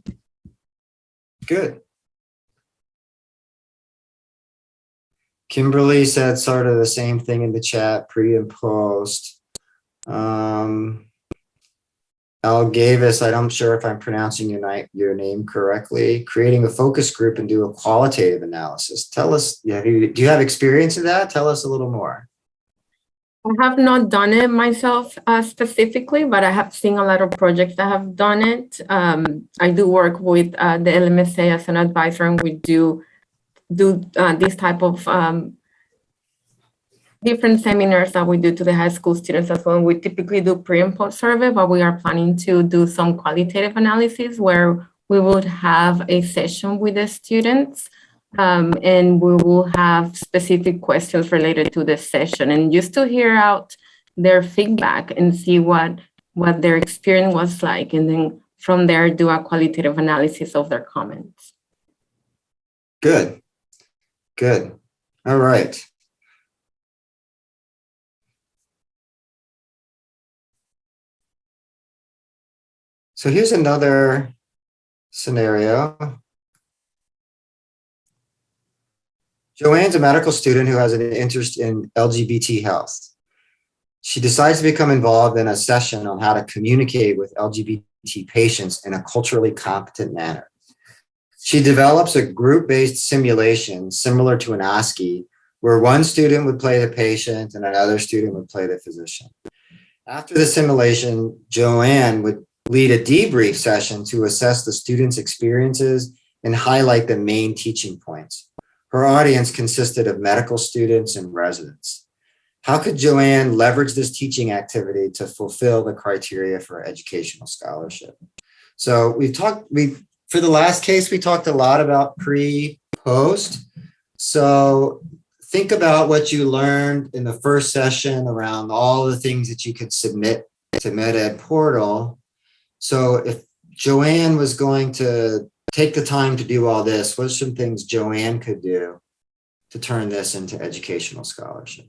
Good. Kimberly said sort of the same thing in the chat, pre and post. Al Gavis, I'm sure if I'm pronouncing your name correctly, creating a focus group and do a qualitative analysis. Tell us, do you have experience in that? Tell us a little more. I have not done it myself specifically, but I have seen a lot of projects that have done it. I do work with the LMSA as an advisor, and we do this type of different seminars that we do to the high school students as well. We typically do pre and post survey, but we are planning to do some qualitative analysis where we would have a session with the students, and we will have specific questions related to the session, and just to hear out their feedback and see what their experience was like, and then from there do a qualitative analysis of their comments. Good. Good. All right. So here's another scenario. Joanne's a medical student who has an interest in LGBT health. She decides to become involved in a session on how to communicate with LGBT patients in a culturally competent manner. She develops a group-based simulation similar to an ASCII where one student would play the patient and another student would play the physician. After the simulation, Joanne would lead a debrief session to assess the students' experiences and highlight the main teaching points. Her audience consisted of medical students and residents. How could Joanne leverage this teaching activity to fulfill the criteria for educational scholarship? So for the last case, we talked a lot about pre-post. So think about what you learned in the first session around all the things that you could submit to MedEd portal. So if Joanne was going to take the time to do all this, what are some things Joanne could do to turn this into educational scholarship?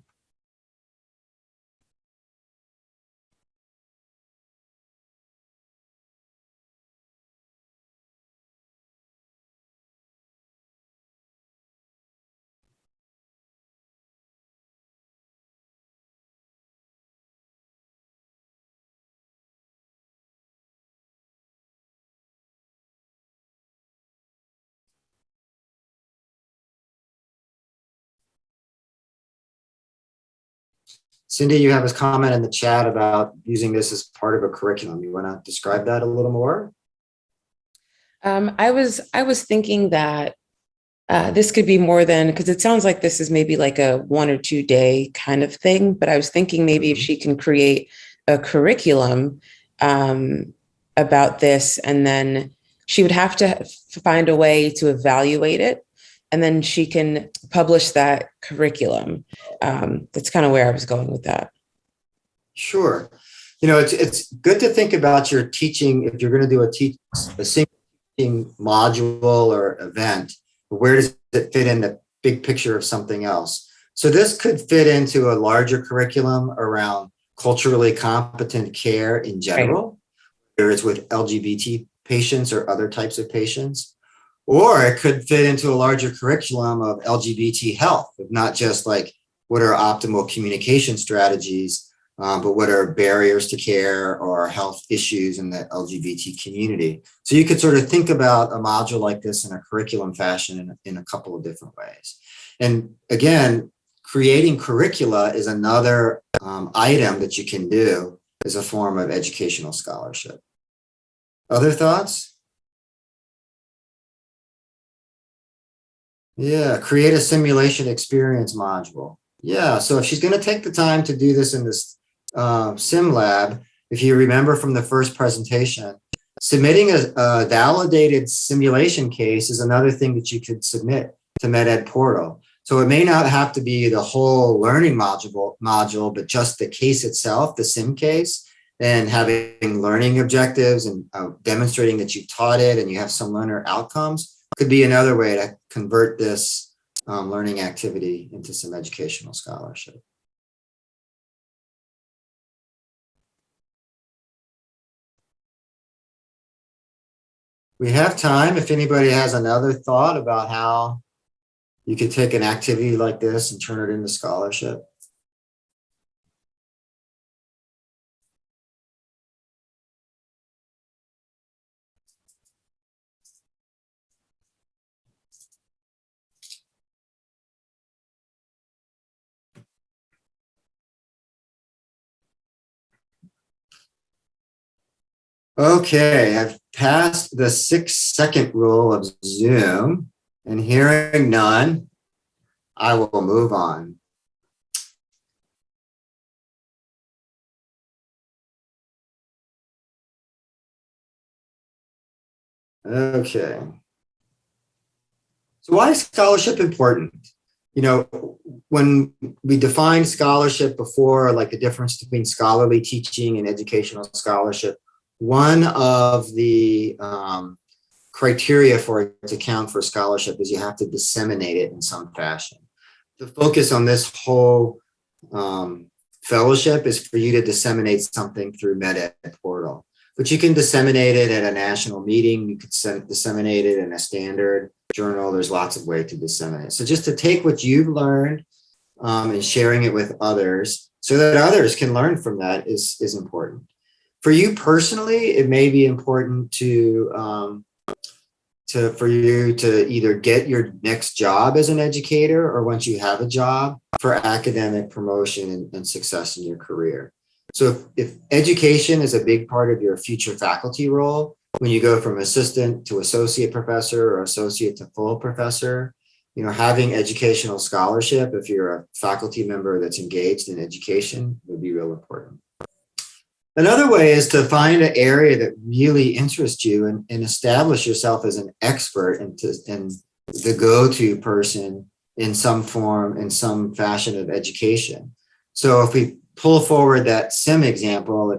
Cindy, you have a comment in the chat about using this as part of a curriculum. You want to describe that a little more? I was thinking that this could be more than, because it sounds like this is maybe like a 1 or 2 day kind of thing, but I was thinking maybe if she can create a curriculum about this, and then she would have to find a way to evaluate it, and then she can publish that curriculum. That's kind of where I was going with that. Sure. You know, it's good to think about your teaching. If you're going to do a single teaching module or event, where does it fit in the big picture of something else? So this could fit into a larger curriculum around culturally competent care in general, whether it's with LGBT patients or other types of patients. Or it could fit into a larger curriculum of LGBT health, not just like what are optimal communication strategies, but what are barriers to care or health issues in the LGBT community. So you could sort of think about a module like this in a curriculum fashion in a couple of different ways. And again, creating curricula is another item that you can do as a form of educational scholarship. Other thoughts? Yeah, create a simulation experience module. Yeah, so if she's going to take the time to do this in this sim lab, if you remember from the first presentation, submitting a validated simulation case is another thing that you could submit to MedEd portal. So it may not have to be the whole learning module, but just the case itself, the sim case, and having learning objectives and demonstrating that you taught it and you have some learner outcomes could be another way to convert this learning activity into some educational scholarship. We have time if anybody has another thought about how you could take an activity like this and turn it into scholarship. Okay, I've passed the 6-second rule of Zoom, and hearing none, I will move on. Okay. So why is scholarship important? You know, when we defined scholarship before, like the difference between scholarly teaching and educational scholarship, one of the criteria for it to count for scholarship is you have to disseminate it in some fashion. The focus on this whole fellowship is for you to disseminate something through MedEd portal. But you can disseminate it at a national meeting. You could disseminate it in a standard journal. There's lots of ways to disseminate. So just to take what you've learned and sharing it with others so that others can learn from that is important. For you personally, it may be important to for you to either get your next job as an educator or once you have a job for academic promotion and success in your career. So if education is a big part of your future faculty role, when you go from assistant to associate professor or associate to full professor, you know, having educational scholarship, if you're a faculty member that's engaged in education, would be real important. Another way is to find an area that really interests you and establish yourself as an expert and the go-to person in some form, in some fashion of education. So if we pull forward that sim example,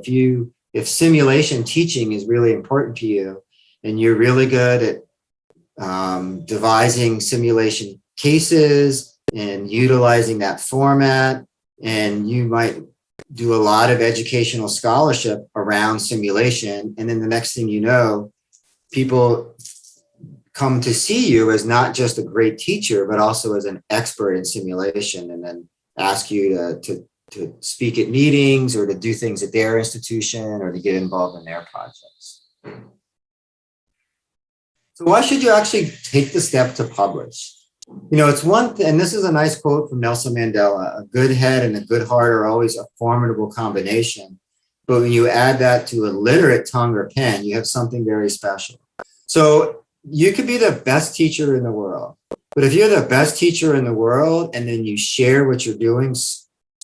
if simulation teaching is really important to you and you're really good at devising simulation cases and utilizing that format, and you might do a lot of educational scholarship around simulation. And then the next thing you know, people come to see you as not just a great teacher, but also as an expert in simulation, and then ask you to speak at meetings or to do things at their institution or to get involved in their projects. So why should you actually take the step to publish? You know, it's one thing, and this is a nice quote from Nelson Mandela: a good head and a good heart are always a formidable combination. But when you add that to a literate tongue or pen, you have something very special. So you could be the best teacher in the world, but if you're the best teacher in the world and then you share what you're doing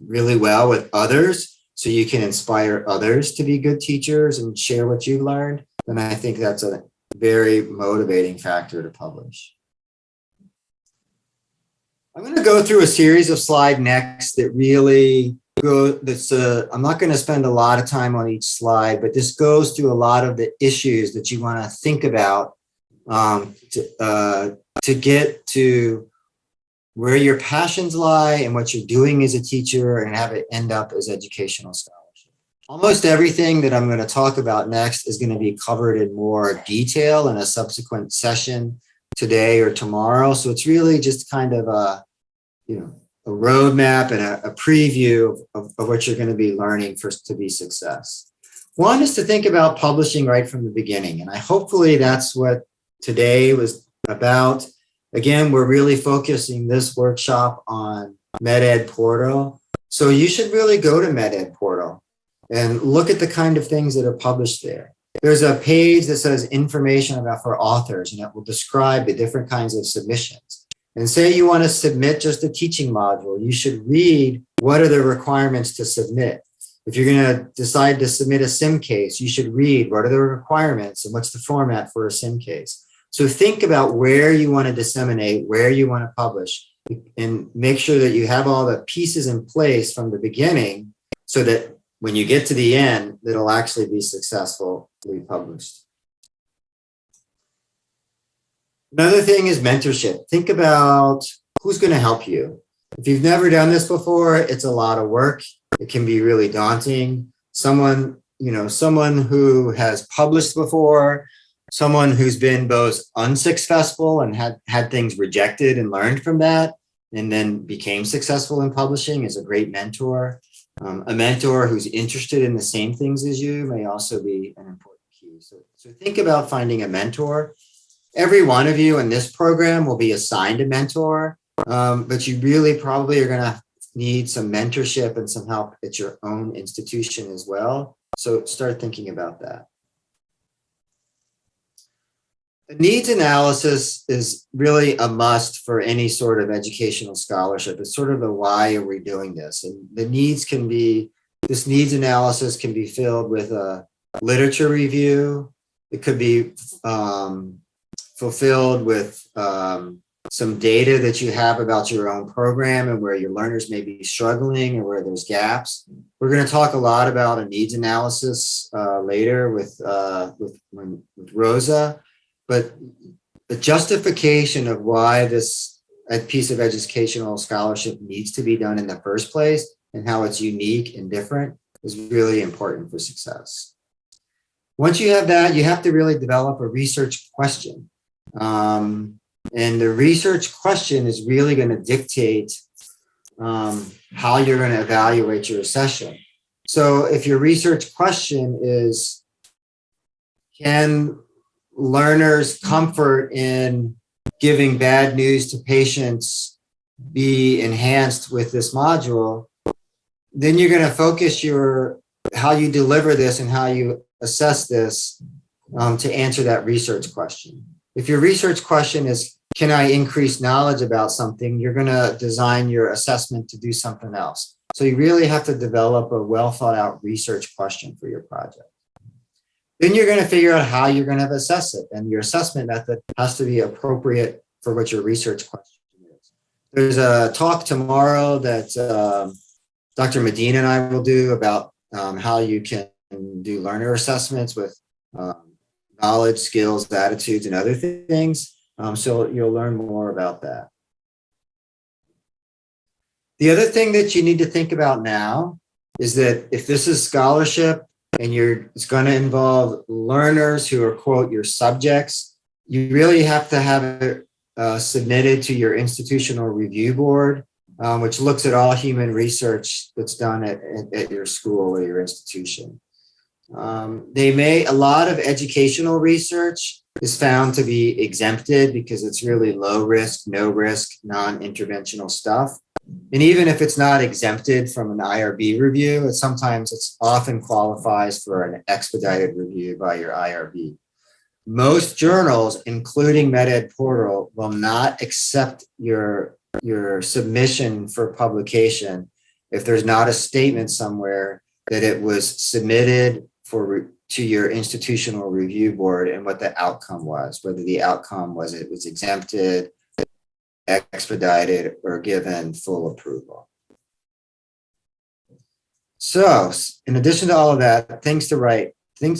really well with others so you can inspire others to be good teachers and share what you've learned, then I think that's a very motivating factor to publish. I'm going to go through a series of slides next that really go, I'm not going to spend a lot of time on each slide, but this goes through a lot of the issues that you want to think about to get to where your passions lie and what you're doing as a teacher and have it end up as educational scholarship. Almost everything that I'm going to talk about next is going to be covered in more detail in a subsequent session today or tomorrow. So it's really just kind of a roadmap and a preview of what you're going to be learning to be success. One is to think about publishing right from the beginning. And hopefully that's what today was about. Again, we're really focusing this workshop on MedEd Portal. So you should really go to MedEd Portal and look at the kind of things that are published there. There's a page that says information for authors, and it will describe the different kinds of submissions. And say you want to submit just a teaching module, you should read what are the requirements to submit. If you're going to decide to submit a sim case, you should read what are the requirements and what's the format for a sim case. So think about where you want to disseminate, where you want to publish, and make sure that you have all the pieces in place from the beginning so that when you get to the end, it'll actually be successfully published. Another thing is mentorship. Think about who's going to help you. If you've never done this before, it's a lot of work. It can be really daunting. Someone who has published before, someone who's been both unsuccessful and had things rejected and learned from that, and then became successful in publishing is a great mentor. A mentor who's interested in the same things as you may also be an important key. So think about finding a mentor. Every one of you in this program will be assigned a mentor, but you really probably are going to need some mentorship and some help at your own institution as well. So start thinking about that. The needs analysis is really a must for any sort of educational scholarship. It's sort of the why are we doing this? And the needs this needs analysis can be filled with a literature review. It could be fulfilled with some data that you have about your own program and where your learners may be struggling or where there's gaps. We're going to talk a lot about a needs analysis later with Rosa, but the justification of why this piece of educational scholarship needs to be done in the first place and how it's unique and different is really important for success. Once you have that, you have to really develop a research question. And the research question is really going to dictate how you're going to evaluate your session. So if your research question is, can learners' comfort in giving bad news to patients be enhanced with this module, then you're going to focus how you deliver this and how you assess this to answer that research question. If your research question is, can I increase knowledge about something, you're going to design your assessment to do something else. So you really have to develop a well thought out research question for your project. Then you're going to figure out how you're going to assess it. And your assessment method has to be appropriate for what your research question is. There's a talk tomorrow that Dr. Medina and I will do about how you can do learner assessments with knowledge, skills, attitudes, and other things. So you'll learn more about that. The other thing that you need to think about now is that if this is scholarship and it's going to involve learners who are, quote, your subjects, you really have to have it submitted to your institutional review board, which looks at all human research that's done at your school or your institution. A lot of educational research is found to be exempted because it's really low risk, no risk, non-interventional stuff. And even if it's not exempted from an IRB review, it's often qualifies for an expedited review by your IRB. Most journals, including MedEd Portal, will not accept your submission for publication if there's not a statement somewhere that it was submitted to your institutional review board and what the outcome was, whether the outcome was it was exempted, expedited, or given full approval. So in addition to all of that, things to write,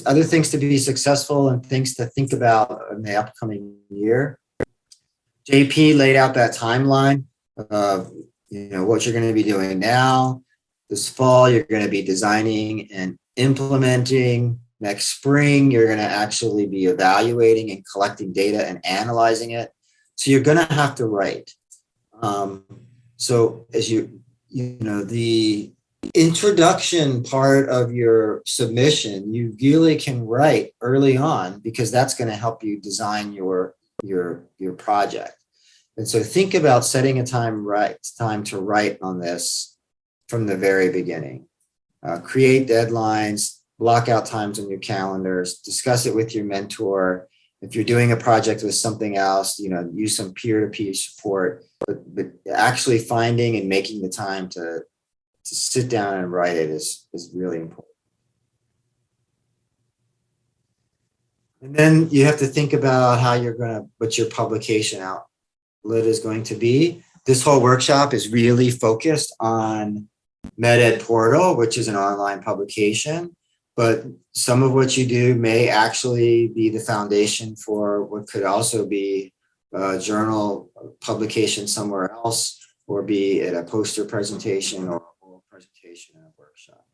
other things to be successful and things to think about in the upcoming year. JP laid out that timeline of what you're going to be doing now. This fall, you're going to be designing and implementing. Next spring, you're going to actually be evaluating and collecting data and analyzing it. So you're going to have to write. So as the introduction part of your submission, you really can write early on because that's going to help you design your project. And so think about setting a time to write on this from the very beginning. Create deadlines, block out times on your calendars, discuss it with your mentor. If you're doing a project with something else, use some peer-to-peer support, but actually finding and making the time to sit down and write it is really important. And then you have to think about what your publication outlet is going to be. This whole workshop is really focused on MedEd Portal, which is an online publication. But some of what you do may actually be the foundation for what could also be a journal publication somewhere else, or be at a poster presentation or a presentation in a workshop.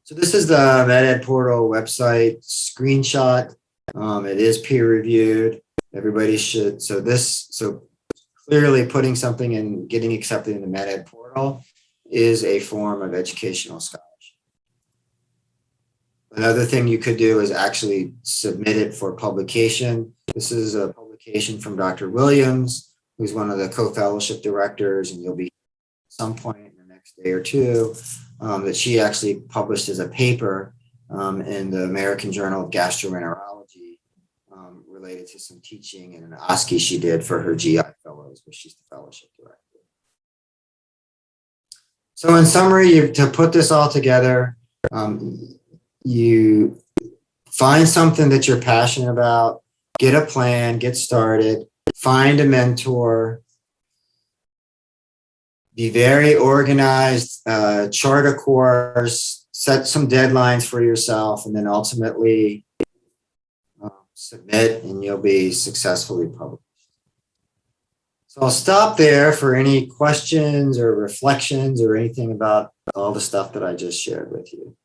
So this is the MedEd Portal website screenshot. It is peer reviewed. Everybody should. So clearly putting something and getting accepted in the MedEd Portal is a form of educational scholarship. Another thing you could do is actually submit it for publication. This is a publication from Dr. Williams, who's one of the co-fellowship directors, and you'll be at some point in the next day or two that she actually published as a paper in the American Journal of Gastroenterology related to some teaching and an OSCE she did for her GI fellows, where she's the fellowship director. So in summary, to put this all together, you find something that you're passionate about, get a plan, get started, find a mentor, be very organized, chart a course, set some deadlines for yourself, and then ultimately submit, and you'll be successfully published. So I'll stop there for any questions or reflections or anything about all the stuff that I just shared with you.